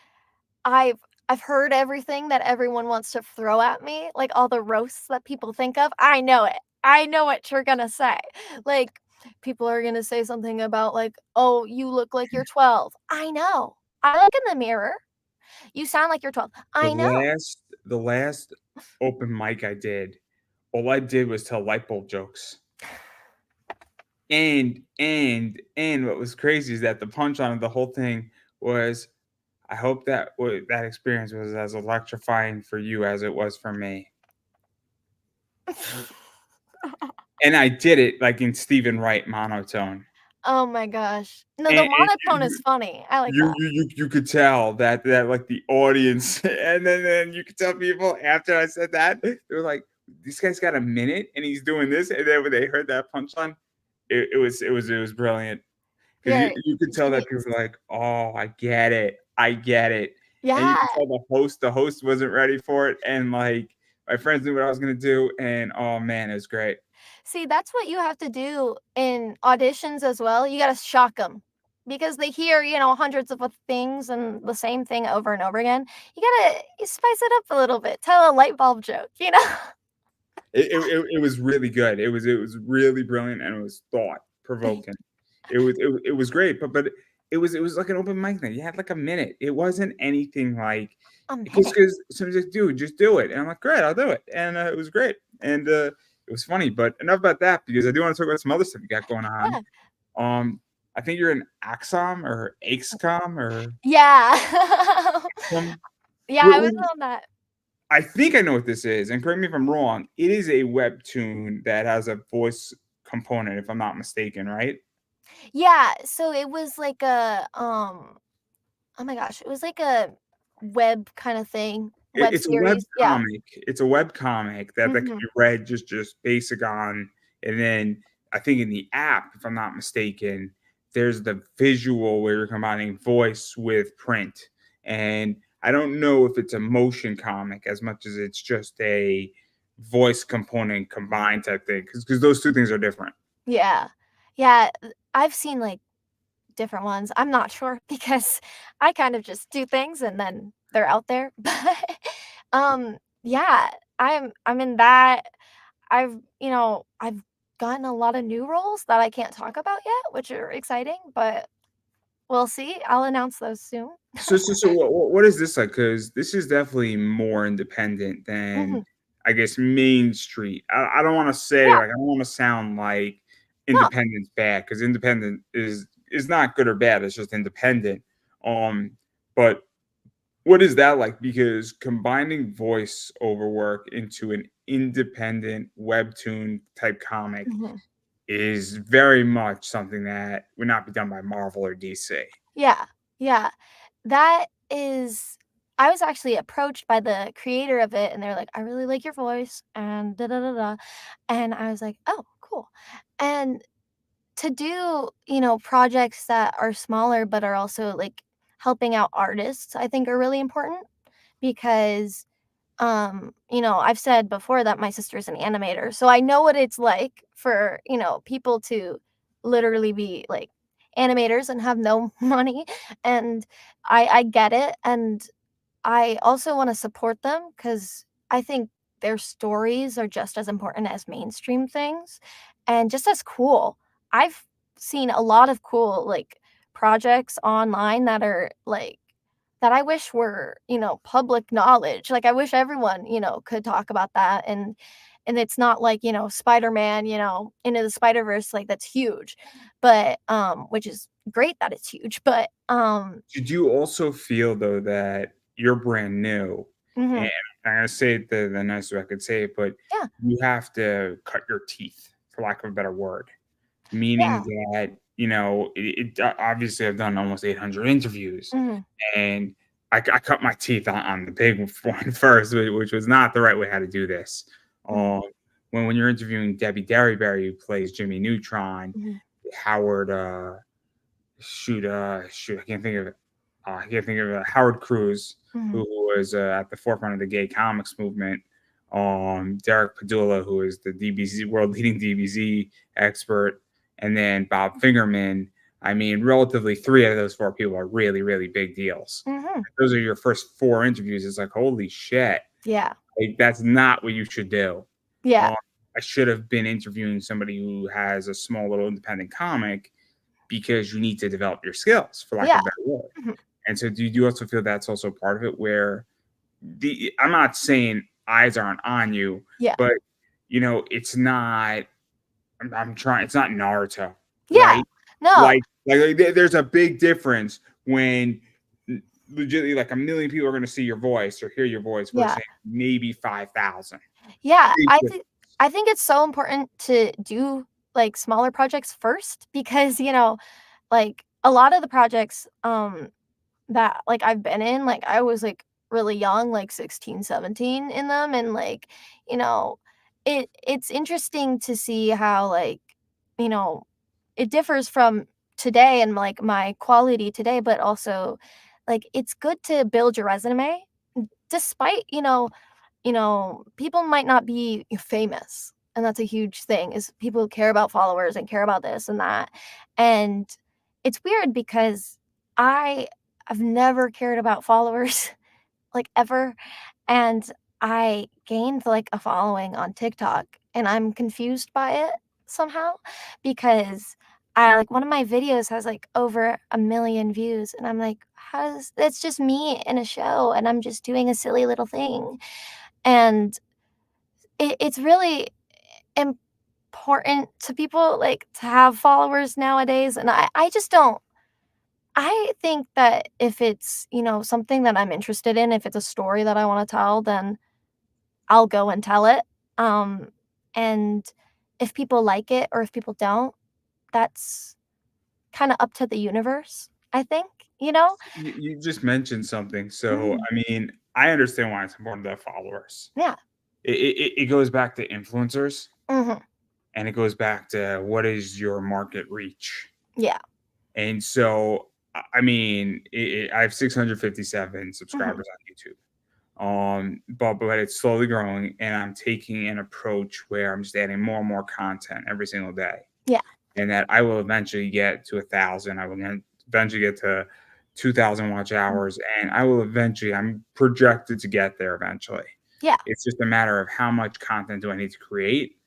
I've I've heard everything that everyone wants to throw at me, like, all the roasts that people think of. I know it. I know what you're gonna say. Like, people are gonna say something about, like, "Oh, you look like you're 12." I know. I look in the mirror. "You sound like you're 12." The I know. last open mic I did, all I did was tell light bulb jokes. And what was crazy is that the punchline of the whole thing was, "I hope that experience was as electrifying for you as it was for me." And I did it, like, in Stephen Wright monotone. Oh my gosh. No, the And monotone is funny. I like that. you could tell that, like, the audience and then you could tell people after I said that, they were like, "This guy's got a minute, and he's doing this," and then when they heard that punchline, it was brilliant. 'Cause you Very you could tell that people genius. were like, "Oh, I get it. I get it." And you Yeah. could tell the host wasn't ready for it, and, like, my friends knew what I was gonna do, and, oh, man, it was great. See, that's what you have to do in auditions as well. You gotta shock them because they hear, hundreds of things and the same thing over and over again. You spice it up a little bit. Tell a light bulb joke? It was really good. It was really brilliant, and it was thought Thank provoking. It was great, but it was like an open mic night. You had, like, a minute. It wasn't anything like a because minute. 'cause somebody's like, "Dude, just do it." And I'm like, "Great, I'll do it." And, it was great, and, it was funny, but enough about that because I do wanna talk about some other stuff you got going on. Yeah. Um, I think you're an AXOM or AXCOM or Yeah. some Yeah, what I was what on that. I think I know what this is, and correct me if I'm wrong. It is a webtoon that has a voice component, if I'm not mistaken, right? Yeah, so it was like oh my gosh, it was like a web kinda thing, web It's a web series. Yeah. comic. It's a web comic that can Mhm. be read just basic on, and then I think in the app, if I'm not mistaken, there's the visual where you're combining voice with print. And I don't know if it's a motion comic as much as it's just a voice component combined type thing, because those two things are different. Yeah. Yeah, I've seen, like, different ones. I'm not sure because I kind of just do things and then they're out there. Yeah, I'm in that. I've gotten a lot of new roles that I can't talk about yet, which are exciting, but we'll see. I'll announce those soon. So what is this like? Because this is definitely more independent than, Mhm. I guess, Main Street. I don't wanna say, Yeah, like, I don't wanna sound like no. independent's bad because independent is not good or bad, it's just independent. But what is that like? Because combining voice over work into an independent webtoon type comic Mhm. is very much something that would not be done by Marvel or DC. Yeah, yeah. That is I was actually approached by the creator of it, and they're like, "I really like your voice, and da da da da." And I was like, "Oh, cool." And to do, projects that are smaller but are also, like, helping out artists, I think are really important because, I've said before that my sister's an animator, so I know what it's like for, people to literally be, like, animators and have no money, and I get it, and I also wanna support them because I think their stories are just as important as mainstream things and just as cool. I've seen a lot of cool, like, projects online that are, like that I wish were, public knowledge. Like, I wish everyone, could talk about that, and it's not like, Spider-Man, Into the Spider-Verse, like, that's huge, but, which is great that it's huge, but, Did you also feel though that you're brand new, and mhm, I'm gonna say it the nicest way I could say it, but yeah, you have to cut your teeth, for lack of a better word. Meaning yeah, that, obviously I've done almost 800 interviews, mhm, and I cut my teeth on the big one first, which was not the right way how to do this. mhm, Um, when you're interviewing Debbie Derryberry, who plays Jimmy Neutron, mhm, Howard, I can't think of it. I can't think of it. Howard Cruz, who mhm, was at the forefront of the gay comics movement. Derek Padula, who is the DBZ world leading DBZ expert, and then Bob Fingerman. I mean, relatively, three out of those four people are really, really big deals. mhm, Those are your first four interviews. It's like, holy shit, yeah, like, that's not what you should do. yeah, Um, I should have been interviewing somebody who has a small little independent comic because you need to develop your skills, for lack yeah, of a better word. mhm, And so, do you also feel that's also part of it, where I'm not saying eyes aren't on you, yeah, but it's not. I'm trying. It's not Naruto, yeah, right? no, There's a big difference when legitimately like a million people are going to see your voice or hear your voice yeah. versus maybe 5,000. Yeah, Big difference. I think it's so important to do, like, smaller projects first because, like, a lot of the projects, that, like, I've been in, like, I was, like, really young, like 16, 17 in them, and, like, you know, it's interesting to see how, like, you know, it differs from today and, like, my quality today, but also, like, it's good to build your resume despite, people might not be famous, and that's a huge thing, is people care about followers and care about this and that, and it's weird because I have never cared about followers, like, ever, and I gained, like, a following on TikTok, and I'm confused by it somehow because one of my videos has, like, over 1,000,000 views, and I'm like, "How does" it's just me in a show, and I'm just doing a silly little thing, and it's really important to people, like, to have followers nowadays, and I just don't I think that if it's, something that I'm interested in, if it's a story that I wanna tell, then I'll go and tell it, um, and if people like it or if people don't, that's kinda up to the universe, I think, you know? You just mentioned something. So, Mhm. I mean, I understand why it's important to have followers. Yeah. It goes back to influencers, Mhm. and it goes back to what is your market reach. Yeah. And so, I mean, I have 657 Mhm. subscribers on YouTube. But it's slowly growing, and I'm taking an approach where I'm just adding more and more content every single day, Yeah. and that I will eventually get to 1,000. I will eventually get to 2,000 watch Mm. hours, and I will eventually. I'm projected to get there eventually. Yeah. It's just a matter of how much content do I need to create.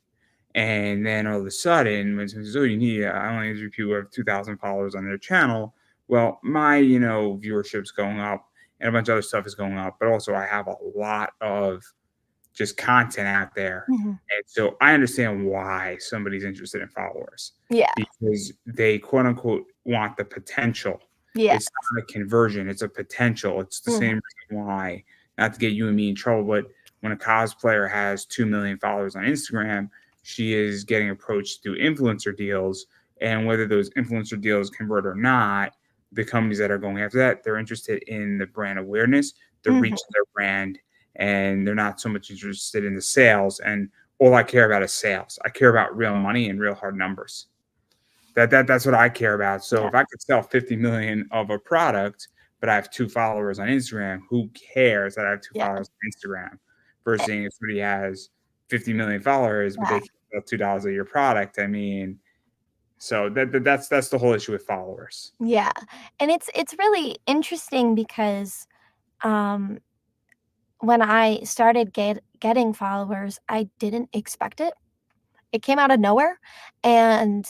And then all of a sudden, when someone says, "Oh, you need," I only interview people who have 2,000 followers on their channel. Well, my viewership's going up, and a bunch of other stuff is going up. But also, I have a lot of just content out there, Mhm. and so I understand why somebody's interested in followers, Yeah. because they quote unquote want the potential. Yeah. It's not a conversion; it's a potential. It's the Mhm. same reason why, not to get you and me in trouble, but when a cosplayer has 2 million followers on Instagram, she is getting approached to do influencer deals, and whether those influencer deals convert or not, the companies that are going after that, they're interested in the brand awareness, the reach Mhm. of their brand, and they're not so much interested in the sales. And all I care about is sales. I care about real money and real hard numbers. That's what I care about. So Yeah. if I could sell 50 million of a product, but I have two followers on Instagram, who cares that I have two Yeah. followers on Instagram? Eh, Versus if somebody has 50 million followers, but yeah. they can sell $2 of your product. I mean, So that's the whole issue with followers. Yeah. And it's really interesting because um when I started getting followers, I didn't expect it. It came out of nowhere, and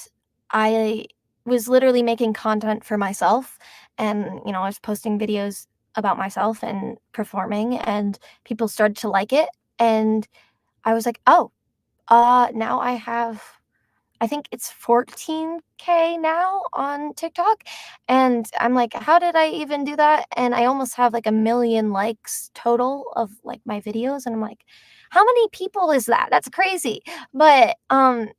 I was literally making content for myself, and, I was posting videos about myself and performing, and people started to like it, and I was like, "Oh, now I have." I think it's 14K now on TikTok, and I'm like, "How did I even do that?" And I almost have, like, 1,000,000 likes total of, like, my videos, and I'm like, "How many people is that? That's crazy." But,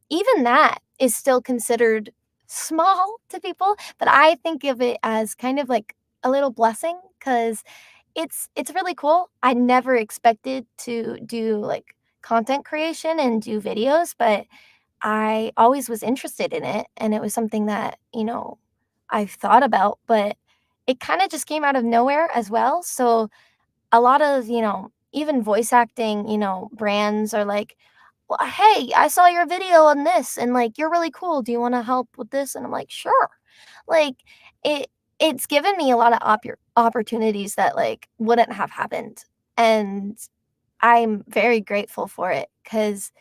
even that is still considered small to people, but I think of it as kind of like a little blessing because it's really cool. I never expected to do, like, content creation and do videos, but I always was interested in it, and it was something that, I've thought about, but it kinda just came out of nowhere as well, so a lot of, even voice acting, brands are like, "Well, hey, I saw your video on this, and, like, you're really cool. Do you wanna help with this?" And I'm like, "Sure." Like, it it's given me a lot of opportunities that, like, wouldn't have happened, and I'm very grateful for it because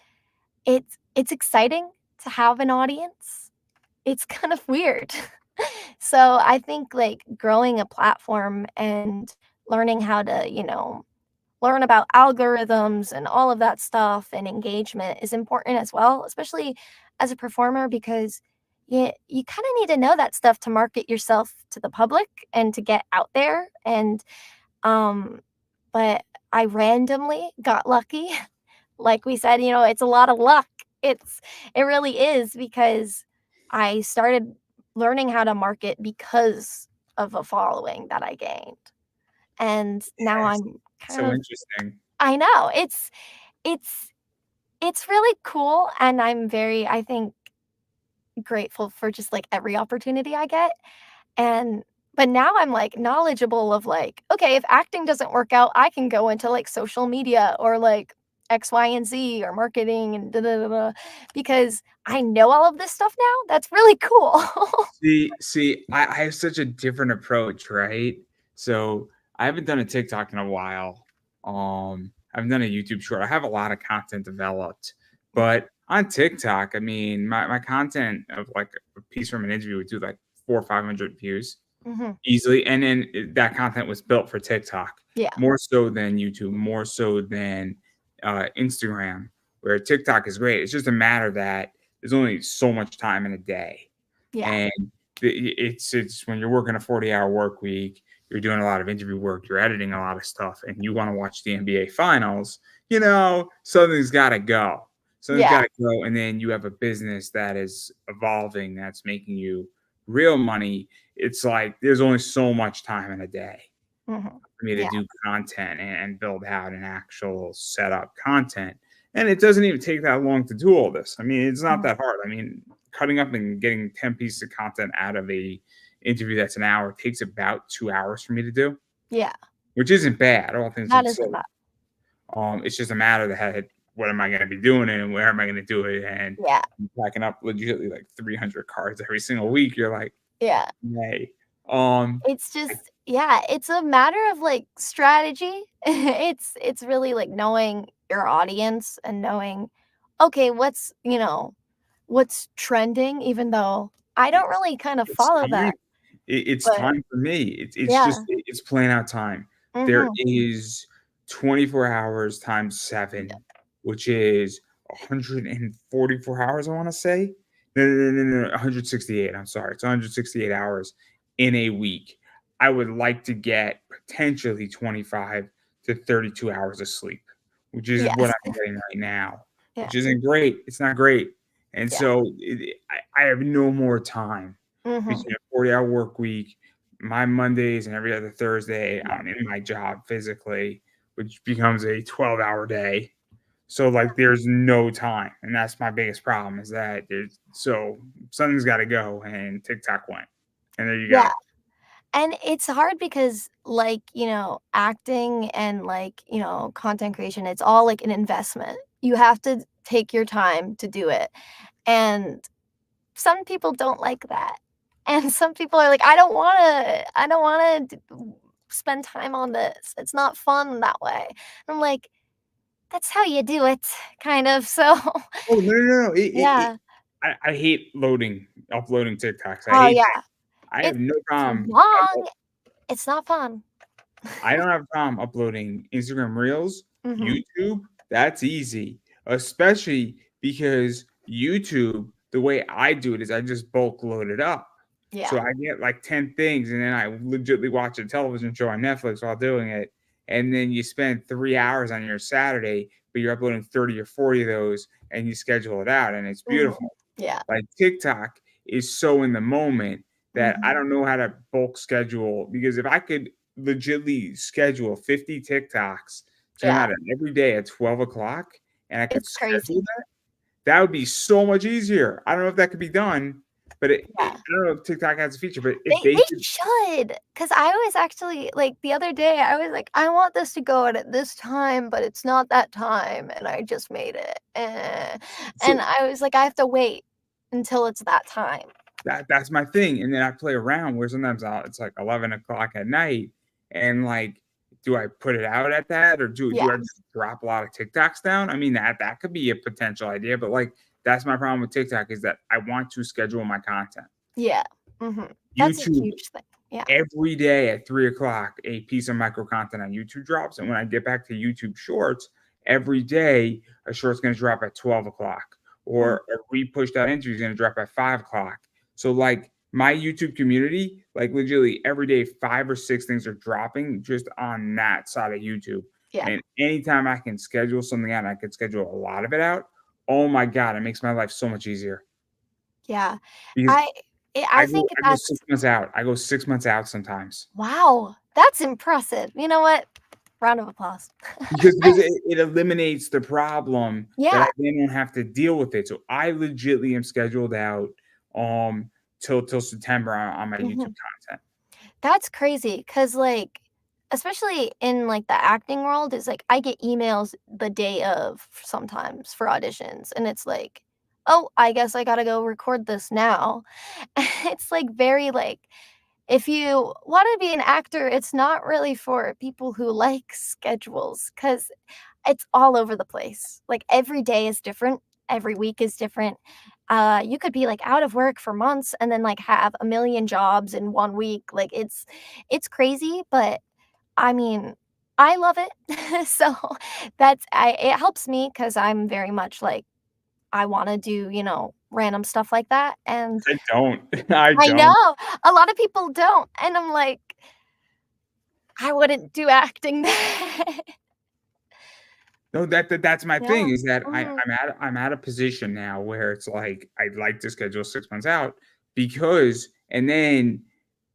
it's exciting to have an audience. It's kind of weird. So, I think, like, growing a platform and learning how to, learn about algorithms and all of that stuff and engagement is important as well, especially as a performer because you kinda need to know that stuff to market yourself to the public and to get out there, and, um, but I randomly got lucky. Like we said, it's a lot of luck. It really is because I started learning how to market because of a following that I gained. And now Yes. I'm kind So of interesting. I know. It's it's really cool and I'm very, I think, grateful for just like every opportunity I get. And but now I'm, like, knowledgeable of, like, okay, if acting doesn't work out, I can go into, like, social media or, like, X, Y, and Z or marketing and da da da da because I know all of this stuff now. That's really cool. See, I have such a different approach, right? So I haven't done a TikTok in a while. I haven't done a YouTube short. I have a lot of content developed, but on TikTok, I mean, my content of like a piece from an interview would do like 400 or 500 views Mhm. easily, and then that content was built for TikTok Yeah. more so than YouTube, more so than Instagram. Where TikTok is great. It's just a matter that there's only so much time in a day, Yeah. and it's when you're working a 40-hour work week, you're doing a lot of interview work, you're editing a lot of stuff, and you want to watch the NBA finals, something's got to go. Something's Yeah. got to go, and then you have a business that is evolving, that's making you real money. It's like there's only so much time in a day Mhm. for me to Yeah. do content and build out an actual setup content. And it doesn't even take that long to do all this. I mean, it's not Mhm. that hard. I mean, cutting up and getting 10 pieces of content out of a interview that's an hour takes about 2 hours for me to do, Yeah. which isn't bad, all things That isn't considered. bad. It's just a matter that what am I going to be doing and where am I going to do it? And Yeah. I'm packing up legitimately like 300 cards every single week. You're like, Yeah. hey, um, It's I, just yeah, it's a matter of, like, strategy. It's really, like, knowing your audience and knowing, okay, what's trending, even though I don't really kind of it's follow time. that, It's but time for me. It's just yeah. it's playing out time. There Mhm. is 24 hours times Yeah. 7, which is 144 hours, I wanna say? No, 168, I'm sorry. It's 168 hours in a week. I would like to get potentially 25 to 32 hours of sleep, which is what Yes. I'm getting right now, Yeah. which isn't great. It's not great. And Yeah. so, I have no more time Mhm. between a 40-hour work week, my Mondays and every other Thursday, Yeah. I'm in my job physically, which becomes a 12-hour day. So like there's no time. And that's my biggest problem is that there's so something's gotta go and TikTok went. And there you Yeah. go. And it's hard because, like, acting and, like, content creation, it's all, like, an investment. You have to take your time to do it, and some people don't like that. And some people are like, I don't wanna spend time on this. It's not fun that way. I'm like, that's how you do it, kind of. So, Oh, no. yeah. I hate uploading TikToks. I Oh, hate yeah. I have It's no problem. long. It's not fun. I don't have a problem uploading Instagram Reels, Mhm. YouTube. That's easy, especially because YouTube, the way I do it is I just bulk load it up. Yeah. So I get like 10 things and then I legitimately watch a television show on Netflix while doing it. And then you spend 3 hours on your Saturday, but you're uploading 30 or 40 of those and you schedule it out and it's Mhm. beautiful. Yeah. Like TikTok is so in the moment that I Mhm. don't know how to bulk schedule because if I could legitly schedule 50 TikToks to come Yeah. out every day at 12 o'clock and I could It's schedule crazy. that, that would be so much easier. I don't know if that could be done, but Yeah. I don't know if TikTok has a feature, but if They they they could, should, 'cause I was actually like, the other day, I was like, "I want this to go out at this time, but it's not that time," and I just made it, so and I was like, "I have to wait until it's that time." that's my thing. And then I play around where sometimes it's like 11 o'clock at night. And like, do I put it out at that or Yeah. do I just drop a lot of TikToks down? I mean, that could be a potential idea, but like, that's my problem with TikTok is that I want to schedule my content. Yeah. Mhm. That's a YouTube, huge thing. Yeah. every day at 3 o'clock, a piece of micro content on YouTube drops. And when I get back to YouTube Shorts, every day a short's going to drop at 12 o'clock, Mm. or a re-pushed out interview is going to drop at 5 o'clock. So, like, my YouTube community, like, literally every day, 5 or 6 things are dropping just on that side of YouTube. Yeah. And anytime I can schedule something out, and I can schedule a lot of it out. Oh my God, it makes my life so much easier Yeah. because I I think I go that's 6 months out. I go 6 months out sometimes. wow, that's impressive. You know what? Round of applause. Because it eliminates the problem that Yeah. I then don't have to deal with it. So I legitly am scheduled out till September on my YouTube Mhm. content. That's crazy, cause like, especially in, like, the acting world, is like, I get emails the day of sometimes for auditions, and it's like, "Oh, I guess I gotta go record this now." It's, like, very, like if you wanna be an actor, it's not really for people who like schedules, cause it's all over the place. Like, every day is different, every week is different. You could be, like, out of work for months and then, like, have a million jobs in 1 week. Like, it's crazy, but, I mean, I love it. So, that's I it helps me because 'cause I'm very much like, I wanna do, random stuff like that, and I don't. I I don't. know, a lot of people don't, and I'm like, "I wouldn't do acting then." No, that's my Yeah. thing is that Mhm. I'm at a position now where it's like I'd like to schedule 6 months out because and then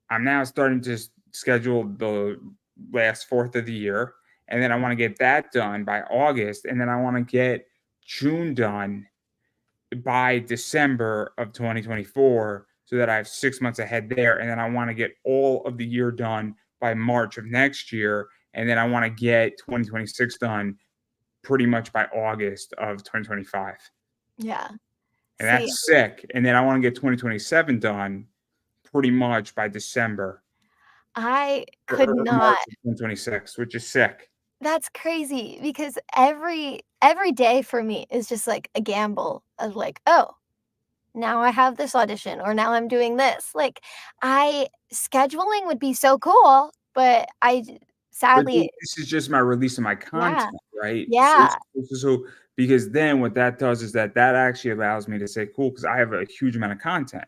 I'm now starting to schedule the last fourth of the year, and then I want to get that done by August, and then I want to get June done by December of 2024 so that I have 6 months ahead there. And then I want to get all of the year done by March of next year. And then I want to get 2026 done pretty much by August of 2025. Yeah. And See, that's sick. And then I want to get 2027 done pretty much by December I could or not. March of 2026, which is sick. That's crazy because every day for me is just like a gamble of like, "Oh, now I have this audition or now I'm doing this." Like, I scheduling would be so cool, but But sadly this is just my release of my yeah. content, right? Yeah. So because then what that does is that actually allows me to say, "Cool," because I have a huge amount of content.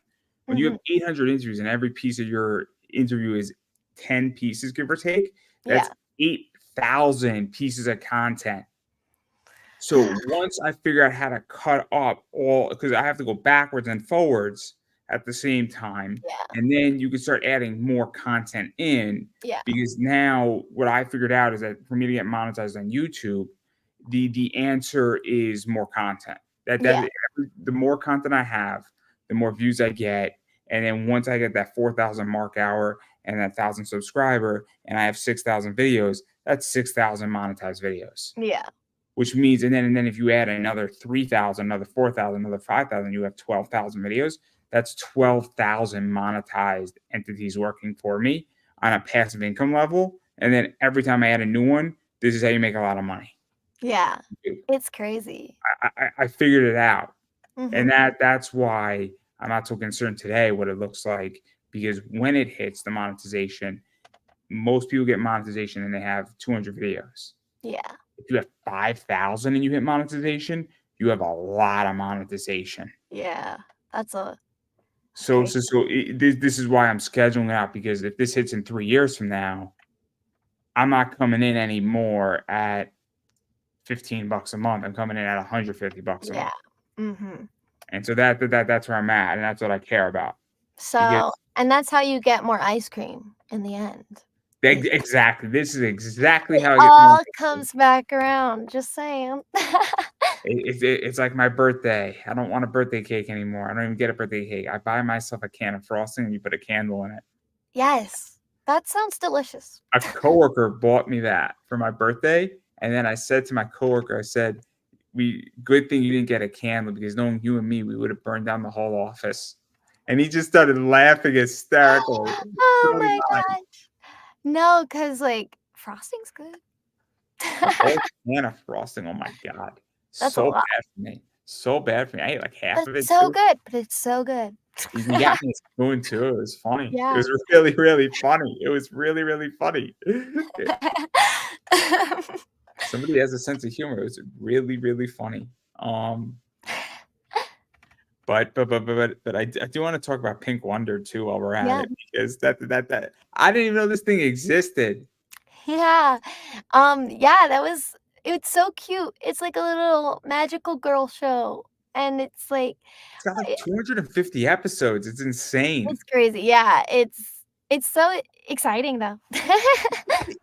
When you have Mhm. 800 interviews and every piece of your interview is 10 pieces, give or take, Yeah. that's 8,000 pieces of content. So once I figure out how to cut up all because I have to go backwards and forwards at the same time, Yeah. and then you can start adding more content in Yeah. because now what I figured out is that for me to get monetized on YouTube, the answer is more content. Yeah. The more content I have, the more views I get, and then once I get that 4,000 mark hour and that 1,000 subscriber, and I have 6,000 videos, that's 6,000 monetized videos. Yeah. Which means and then if you add another 3,000, another 4,000, another 5,000, you have 12,000 videos. that's 12,000 monetized entities working for me on a passive income level. And then every time I add a new one, this is how you make a lot of money. Yeah. It's crazy. I figured it out. And Mhm. that's why I'm not so concerned today what it looks like, because when it hits the monetization, most people get monetization and they have 200 videos. Yeah. If you have 5,000 and you hit monetization, you have a lot of monetization. Yeah. That's So crazy. so so this is why I'm scheduling out, because if this hits in 3 years from now, I'm not coming in anymore at $15 a month. I'm coming in at $150 a Yeah. month. Mhm. And so that's where I'm at, and that's what I care about. So Because and that's how you get more ice cream in the end. exactly. This is exactly It how I get to all know. comes back around, just saying. It's like my birthday. I don't want a birthday cake anymore. I don't even get a birthday cake. I buy myself a can of frosting and you put a candle in it. Yes. That sounds delicious. A coworker bought me that for my birthday, and then I said to my coworker, I said, "We good thing you didn't get a candle, because knowing you and me, we would have burned down the whole office." And he just started laughing hysterically. Oh Really my nice. gosh. No, 'cause, like, frosting's good. A whole can of frosting. Oh my god, That's a so lot. bad for me. So bad for me. I ate like half But of it's it so too. good, but it's so good. He got me a spoon too. It was funny. It Yeah. was really, really funny. It was really, really funny. Somebody has a sense of humor. It was really, really funny. Um, but I do want to talk about Pink Wonder too while we're at Yeah. it, because that I didn't even know this thing existed. Yeah. Yeah, it's so cute. It's like a little magical girl show, and it's like It's got like I 250 episodes. It's insane. it's crazy. Yeah, it's so exciting though.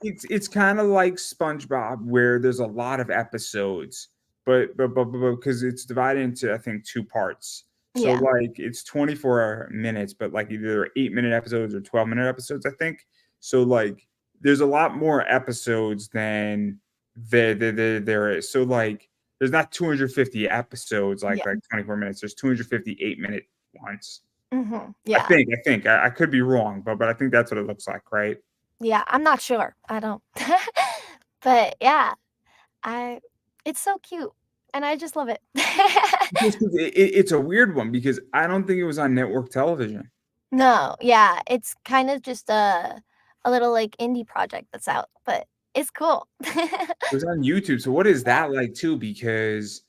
It's kind of like SpongeBob, where there's a lot of episodes, but because it's divided into, I think, two parts. So Yeah. like it's 24 minutes, but like either 8-minute episodes or 12-minute episodes, I think. So like there's a lot more episodes than there is. So like there's not 250 episodes Yeah. like 24 minutes. There's 258-minute ones. Mhm. I Yeah. think. I could be wrong, but I think that's what it looks like, right? Yeah, I'm not sure. I don't. But yeah, I it's so cute, and I just love it. Just 'cause it's a weird one, because I don't think it was on network television. No, yeah, it's kind of just a little, like, indie project that's out, but it's cool. It was on YouTube, so what is that like too? Because,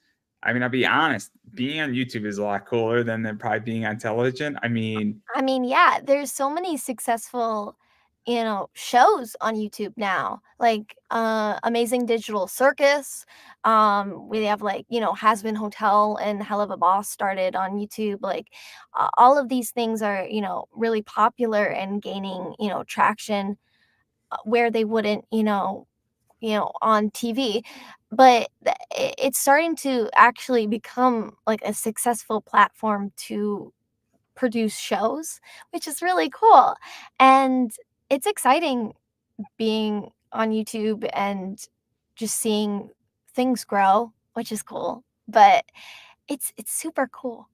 I mean, I'll be honest, being on YouTube is a lot cooler than probably being on television. I mean, I mean, yeah, there's so many successful, shows on YouTube now, like, Amazing Digital Circus, we have, like, Has Been Hotel and Hell of a Boss started on YouTube, like, all of these things are, really popular and gaining, traction, where they wouldn't, on TV, but it's starting to actually become, like, a successful platform to produce shows, which is really cool. And it's exciting being on YouTube and just seeing things grow, which is cool. But it's super cool.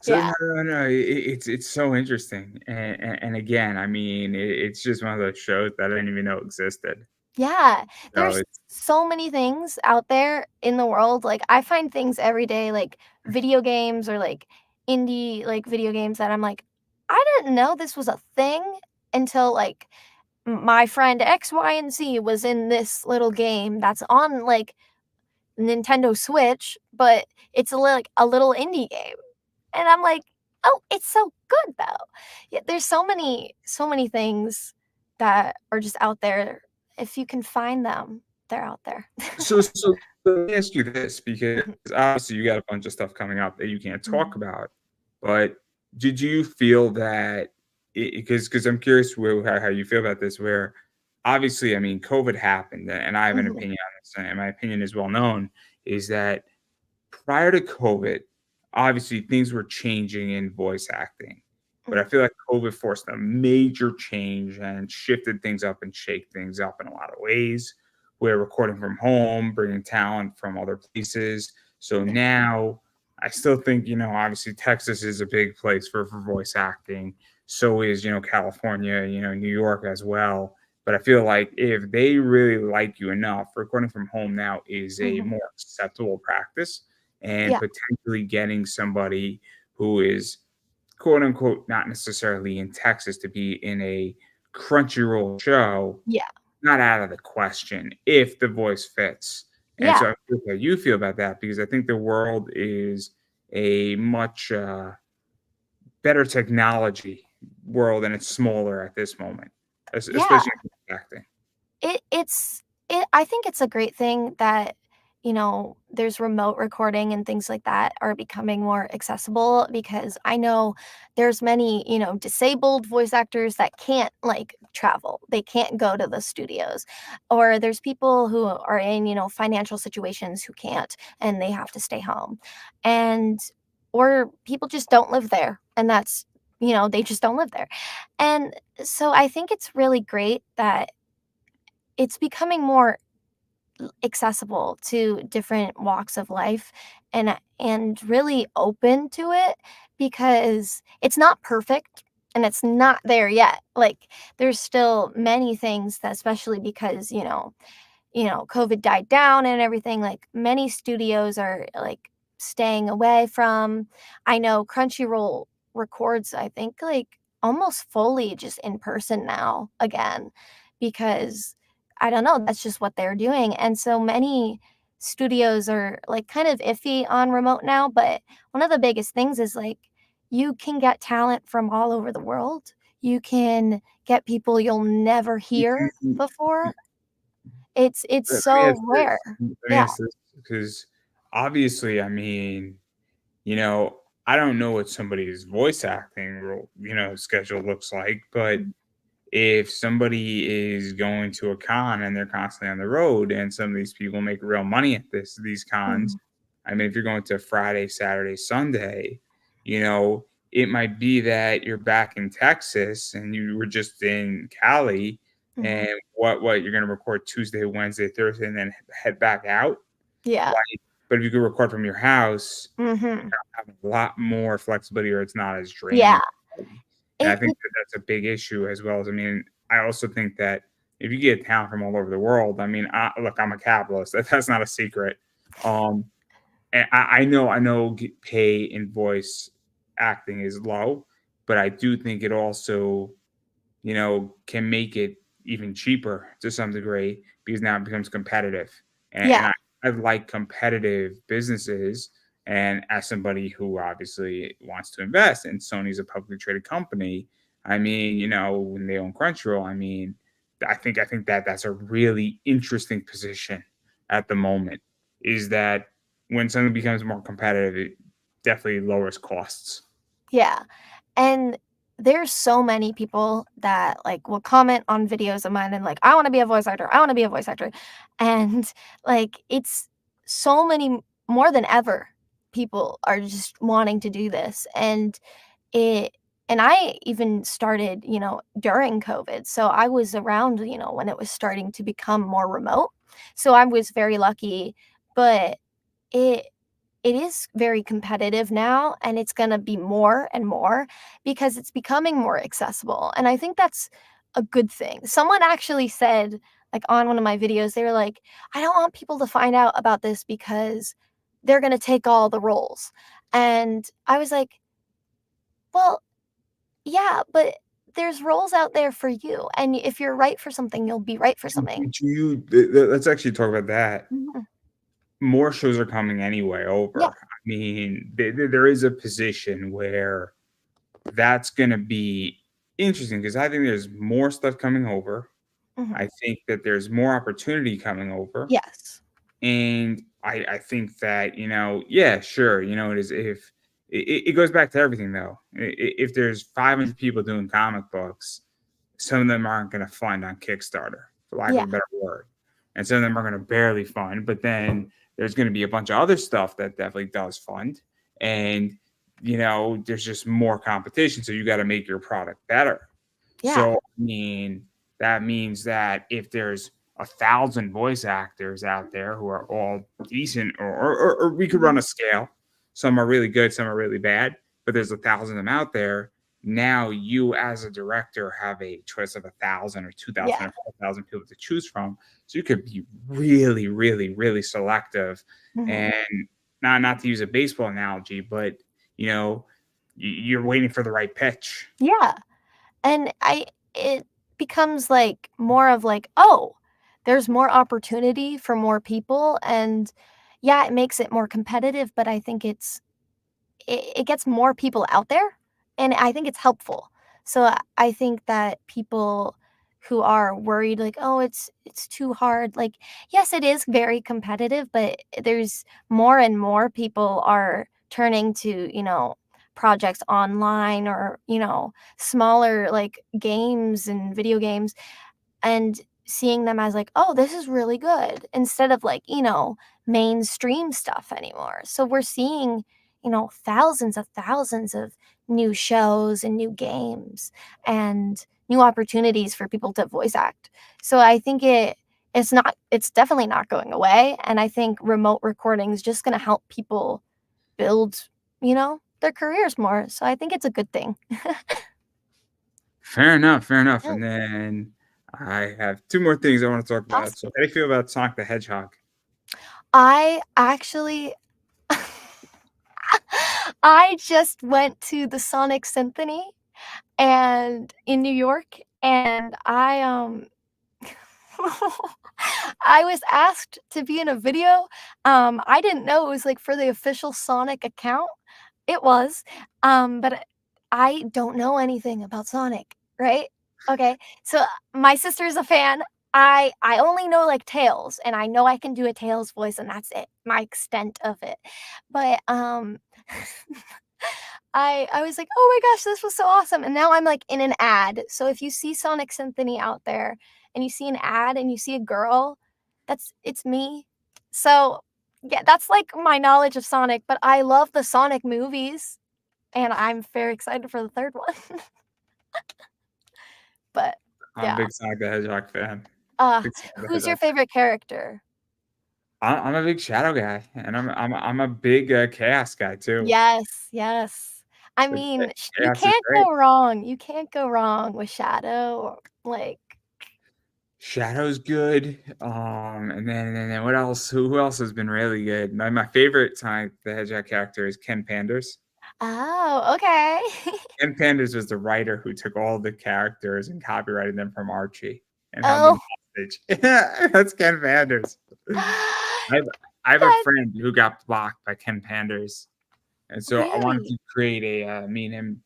so Yeah. no, it's so interesting, and again, I mean, it's just one of those shows that I didn't even know existed. Yeah. So There's so many things out there in the world. Like I find things every day, like video games or like indie like video games that I'm like, I didn't know this was a thing until like my friend X, Y, and Z was in this little game that's on like Nintendo Switch, but it's like a little indie game. And I'm like, "Oh, it's so good though." Yeah, there's so many things that are just out there. If you can find them, they're out there. so let me ask you this, because Mhm, obviously you got a bunch of stuff coming up that you can't talk mhm, about, but did you feel that, because I'm curious how you feel about this, where obviously, I mean, COVID happened, and I have an mhm, opinion on this, and my opinion is well known, is that prior to COVID, obviously things were changing in voice acting, but I mhm, feel like COVID forced a major change and shifted things up and shake things up in a lot of ways. We're recording from home, bringing talent from other places. So Yeah. now I still think, obviously Texas is a big place for voice acting. So is, California, New York as well. But I feel like if they really like you enough, recording from home now is a Mhm. more acceptable practice, and Yeah. potentially getting somebody who is quote unquote not necessarily in Texas to be in a Crunchyroll show, Yeah. not out of the question if the voice fits. And Yeah. so I feel how you feel about that, because I think the world is a much better technology world, and it's smaller at this moment, Yeah. especially in acting. I think it's a great thing that, there's remote recording and things like that are becoming more accessible because I know there's many, disabled voice actors that can't like travel. They can't go to the studios. Or there's people who are in, financial situations who can't and they have to stay home. And or people just don't live there and that's, they just don't live there. And so I think it's really great that it's becoming more accessible to different walks of life and really open to it because it's not perfect and it's not there yet. Like there's still many things that especially because, COVID died down and everything, like many studios are like staying away from. I know Crunchyroll records, I think, like almost fully just in person now again, because I don't know, that's just what they're doing. And so many studios are like kind of iffy on remote now, but one of the biggest things is like you can get talent from all over the world. You can get people you'll never hear before. It's Let me so ask rare. this. Let me Yeah. ask this, because obviously, I mean, you know, I don't know what somebody's voice acting schedule looks like, but Mhm, if somebody is going to a con and they're constantly on the road, and some of these people make real money at these cons, mhm, I mean, if you're going to Friday, Saturday, Sunday, you know, it might be that you're back in Texas and you were just in Cali, mhm. and what you're going to record Tuesday, Wednesday, Thursday, and then head back out. Yeah. Like, but if you could record from your house, Mhm. have a lot more flexibility, or it's not as draining. Yeah. And I It think that that's a big issue as well. As I mean, I also think that if you get talent from all over the world, I mean, look, I'm a capitalist. That's not a secret. Um, and I know pay in voice acting is low, but I do think it also, can make it even cheaper to some degree, because now it becomes competitive. And, yeah. I like competitive businesses. And as somebody who obviously wants to invest, and Sony's a publicly traded company, I mean, when they own Crunchyroll, I mean, I think that that's a really interesting position at the moment. Is that when something becomes more competitive, it definitely lowers costs. Yeah. And there's so many people that like will comment on videos of mine and like, I want to be a voice actor. I want to be a voice actor. And like it's so many more than ever people are just wanting to do this. It and I even started, during COVID. So I was around, when it was starting to become more remote. So I was very lucky, but it it is very competitive now and it's going to be more and more because it's becoming more accessible. And I think that's a good thing. Someone actually said like on one of my videos they were like, "I don't want people to find out about this because they're going to take all the roles." And I was like, "Well, yeah, but there's roles out there for you, and if you're right for something, you'll be right for something." Let's actually talk about that. Mhm. More shows are coming anyway Yeah. over. I mean, there is a position where that's going to be interesting, because I think there's more stuff coming over. Mhm. I think that there's more opportunity coming over. Yes. And I think that, yeah, sure, it is. If it goes back to everything, though. If there's 500 people doing comic books, some of them aren't going to fund on Kickstarter, for lack of Yeah. a better word. And some of them are going to barely fund, but then there's going to be a bunch of other stuff that definitely does fund. And, there's just more competition. So you got to make your product better. Yeah. So, I mean, that means that if there's 1,000 voice actors out there who are all decent, or we could run a scale. Some are really good, some are really bad, but there's 1,000 of them out there. Now you, as a director, have a choice of 1,000 or 2,000 Yeah. or 4,000 people to choose from. So you could be really, really, really selective. Mhm. And not to use a baseball analogy, but you're waiting for the right pitch. Yeah. And it becomes like more of like, oh, there's more opportunity for more people, and yeah, it makes it more competitive, but I think it gets more people out there, and I think it's helpful. So I think that people who are worried like, "Oh, it's too hard." Like, yes, it is very competitive, but there's more and more people are turning to, projects online, or, smaller like games and video games, and seeing them as like, "Oh, this is really good," instead of like, mainstream stuff anymore. So we're seeing, thousands of new shows and new games and new opportunities for people to voice act. So I think it's definitely not going away, and I think remote recording is just going to help people build, their careers more. So I think it's a good thing. Fair enough, fair enough. Yeah, And then I have two more things I want to talk about. So awesome. how do you feel about Sonic the Hedgehog? I actually I just went to the Sonic Symphony and in New York, and I was asked to be in a video. I didn't know it was, like, for the official Sonic account. It was, but I don't know anything about Sonic, right? Okay, so my sister's a fan. I only know, like, Tails, and I know I can do a Tails voice, and that's it, my extent of it. But, I was like, "Oh my gosh, this was so awesome," and now I'm, like, in an ad. So if you see Sonic Symphony out there and you see an ad and you see a girl, it's me. So, yeah, that's, like, my knowledge of Sonic, but I love the Sonic movies, and I'm very excited for the 3rd one. But, I'm a yeah. big Sonic the Hedgehog fan. Uh, Big Sonic the who's your Hedgehog. favorite character? I'm a big Shadow guy, and I'm a big Chaos guy too. Yes, yes. I But mean, sh you Chaos is can't great. go wrong. You can't go wrong with Shadow, or, like, Shadow's good. And then what else? Who else has been really good? My favorite Sonic the Hedgehog character is Ken Panders. oh, okay. Ken Panders was the writer who took all the characters and copyrighted them from Archie and held them Oh. hostage. That's Ken Panders. I have, I have a That friend who got blocked by Ken Panders, and so I wanted really? to create me and him.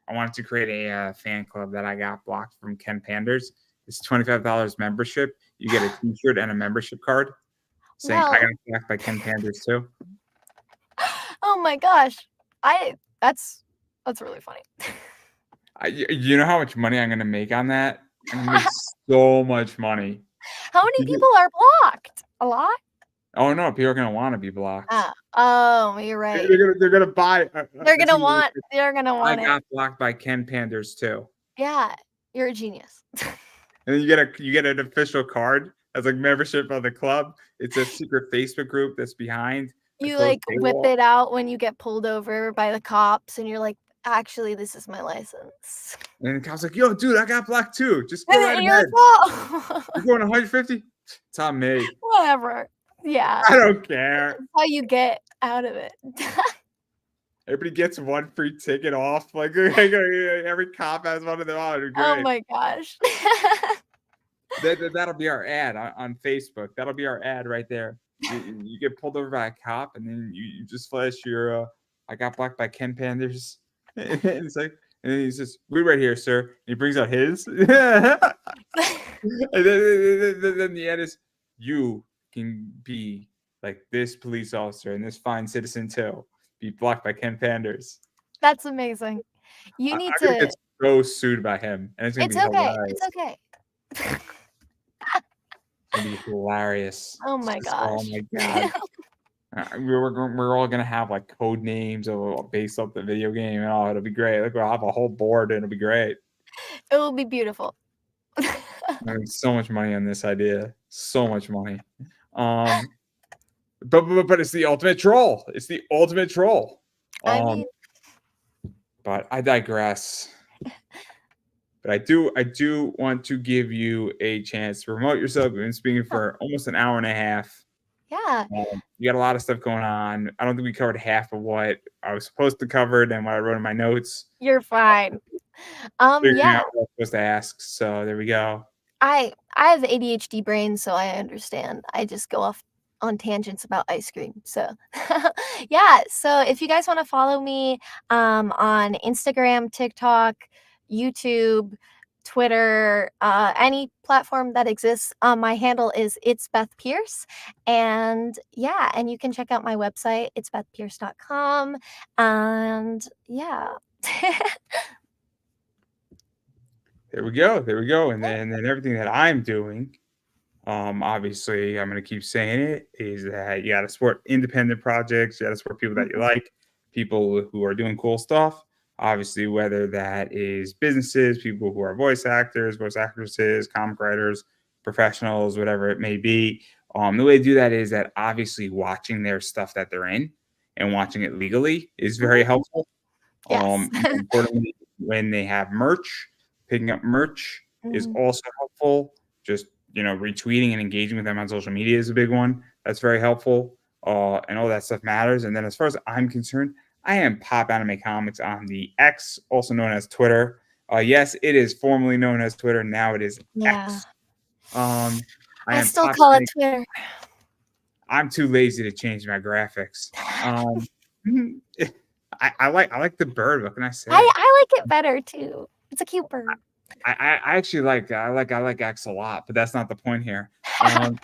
I wanted to create a fan club that I got blocked from Ken Panders. It's $25 membership. You get a T-shirt and a membership card saying I got Well, blocked by Ken Panders too. oh my gosh. I that's really funny. You know how much money I'm gonna make on that? I'm gonna make so much money. How many You get- people are blocked? A lot? Oh no, people are gonna want to be blocked. Oh, you're They're, right. they're gonna they're gonna buy. It's gonna be like, They're gonna I want it. got blocked by Ken Panders too. Yeah, you're a genius. And then you get an official card as like membership of the club. It's a secret Facebook group that's behind a You, closed like, whip paywall. it out when you get pulled over by the cops, and you're like, "Actually, this is my license." And the cop's like, "Yo, dude, I got blocked too. Just go right And you're like, ahead. "Oh, You're going 150. It's on me. whatever." Yeah, I don't care." that's how you get out of it. Everybody gets one free ticket off. Like every cop has one of them. Oh, it'd be Oh great. my gosh. That'll be our ad on Facebook. That'll be our ad right there. You get pulled over by a cop, and then you just flash your I got blocked by Ken Panders. And it's like, and then he says, "We right here, sir." And he brings out his. And then the ad is, "You can be like this police officer and this fine citizen too. Be blocked by Ken Panders." That's amazing. You I'm need gonna get to so sued by him, and it's gonna It's be okay, it's hilarious. okay. It's gonna be hilarious. Oh It's my just, oh gosh. my god. We're all gonna have like code names based off the video game, and oh, it'll be great. Like we'll have a whole board, and it'll be great. It will be beautiful. I make so much money on this idea. So much money. Um, but it's the ultimate troll. It's the ultimate troll. I Um, mean, but I digress. But I do want to give you a chance to promote yourself. We've been speaking oh, for almost an hour and a half. yeah, You got a lot of stuff going on. I don't think we covered half of what I was supposed to cover and what I wrote in my notes. you're fine. Figuring Yeah, out what I was supposed to ask. So there we go. I have ADHD brain, so I understand. I just go off on tangents about ice cream. So yeah, so if you guys want to follow me on Instagram, TikTok, YouTube, Twitter, any platform that exists, my handle is it's Beth Pierce. And yeah, and you can check out my website, it's bethpierce.com. And yeah. There we go. There we go. And then everything that I'm doing, obviously I'm gonna keep saying it, is that you gotta support independent projects, you gotta support people that you Mhm. like, people who are doing cool stuff. Obviously, whether that is businesses, people who are voice actors, voice actresses, comic writers, professionals, whatever it may be. The way to do that is that obviously watching their stuff that they're in and watching it legally is very Mhm. helpful. Yes. More importantly, when they have merch, picking up merch is Mhm. also helpful. Just retweeting and engaging with them on social media is a big one. That's very helpful. And all that stuff matters. And then, as far as I'm concerned, I am Pop Anime Comics on the X, also known as Twitter. Yes, it is formerly known as Twitter. Now it is Yeah. X. Um, I I am still Pop call it Anime. Twitter. I'm too lazy to change my graphics. Um, I like the bird. What can I say? I like it better too. It's a cute bird. I actually I like X a lot, but that's not the point here. Um,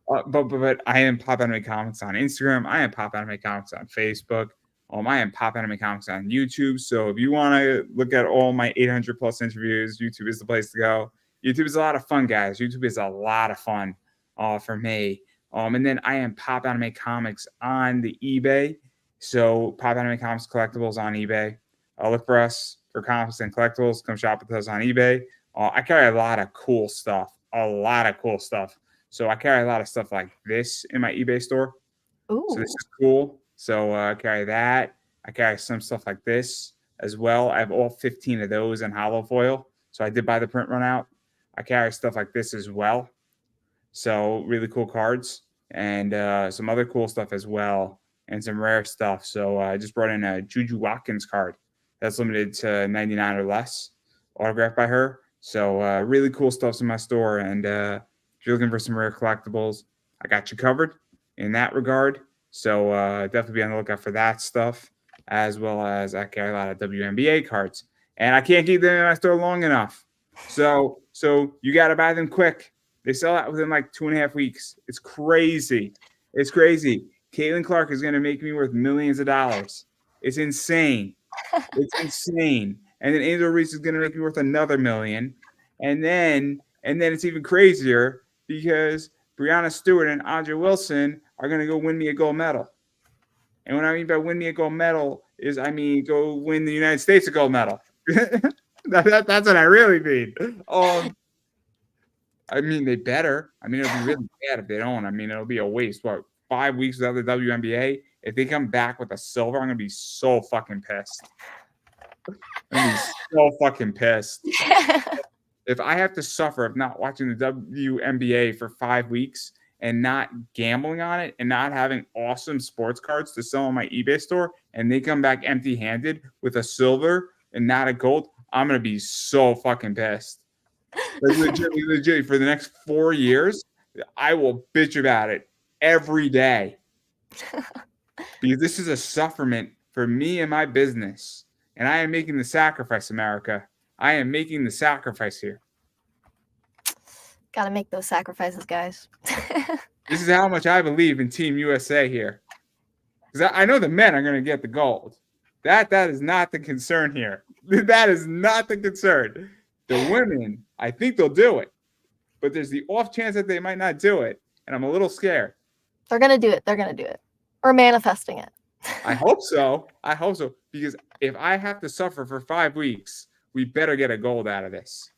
but I am Pop Anime Comics on Instagram. I am Pop Anime Comics on Facebook. I am Pop Anime Comics on YouTube. So if you want to look at all my 800 plus interviews, YouTube is the place to go. YouTube is a lot of fun, guys. YouTube is a lot of fun for me. And then I am Pop Anime Comics on the eBay. So Pop Anime Comics collectibles on eBay. Look for us for comics and collectibles. Come shop with us on eBay. I carry a lot of cool stuff. A lot of cool stuff. So I carry a lot of stuff like this in my eBay store. So this Ooh. is cool. So I carry that. I carry some stuff like this as well. I have all 15 of those in hollow foil. So I did buy the print run out. I carry stuff like this as well. So really cool cards and some other cool stuff as well, and some rare stuff. So I just brought in a Juju Watkins card that's limited to 99 or less, autographed by her. So really cool stuff's in my store. And if you're looking for some rare collectibles, I got you covered in that regard. So definitely be on the lookout for that stuff, as well as I carry a lot of WNBA cards, and I can't keep them in my store long enough. So you got to buy them quick. They sell out within like 2.5 weeks. It's crazy. It's crazy. Caitlin Clark is going to make me worth millions of dollars. It's insane. It's insane. And then Angel Reese is going to make me worth another million. And then it's even crazier because Brianna Stewart and Audrey Wilson are going to go win me a gold medal. And what I mean by win me a gold medal is I mean go win the United States a gold medal. That's what I really mean. I mean, they better. I mean, it'll be really bad if they don't. I mean, it'll be a waste. What, 5 weeks without the WNBA? If they come back with a silver, I'm gonna be so fucking pissed. I'm gonna be so fucking pissed. If I have to suffer of not watching the WNBA for 5 weeks and not gambling on it and not having awesome sports cards to sell on my eBay store, and they come back empty-handed with a silver and not a gold, I'm gonna be so fucking pissed. Like legit, for the next 4 years, I will bitch about it every day because this is a sufferment for me and my business. And I am making the sacrifice, America. I am making the sacrifice here. Gotta make those sacrifices, guys. This is how much I believe in Team USA here. Because I know the men are going to get the gold. That is not the concern here. That is not the concern. The women, I think they'll do it. But there's the off chance that they might not do it. And I'm a little scared. They're gonna do it. They're gonna do it. We're manifesting it. I hope so. I hope so. Because if I have to suffer for 5 weeks, we better get a gold out of this.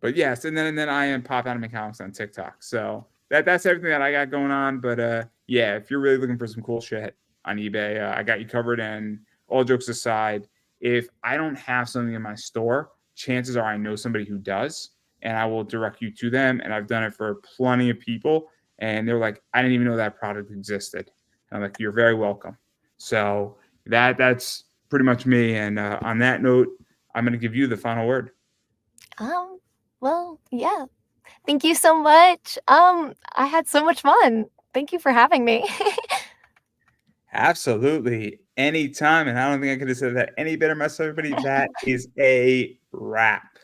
But yes, and then I am Pop Anime Comics on TikTok. So that's everything that I got going on. But yeah, if you're really looking for some cool shit on eBay, I got you covered. And all jokes aside, if I don't have something in my store, chances are I know somebody who does, and I will direct you to them. And I've done it for plenty of people, and they're like, I didn't even know that product existed. And I'm like, you're very welcome. So that's pretty much me. And on that note, I'm going to give you the final word. Well, yeah. Thank you so much. I had so much fun. Thank you for having me. Absolutely. Anytime. And I don't think I could have said that any better myself, everybody. That is a wrap.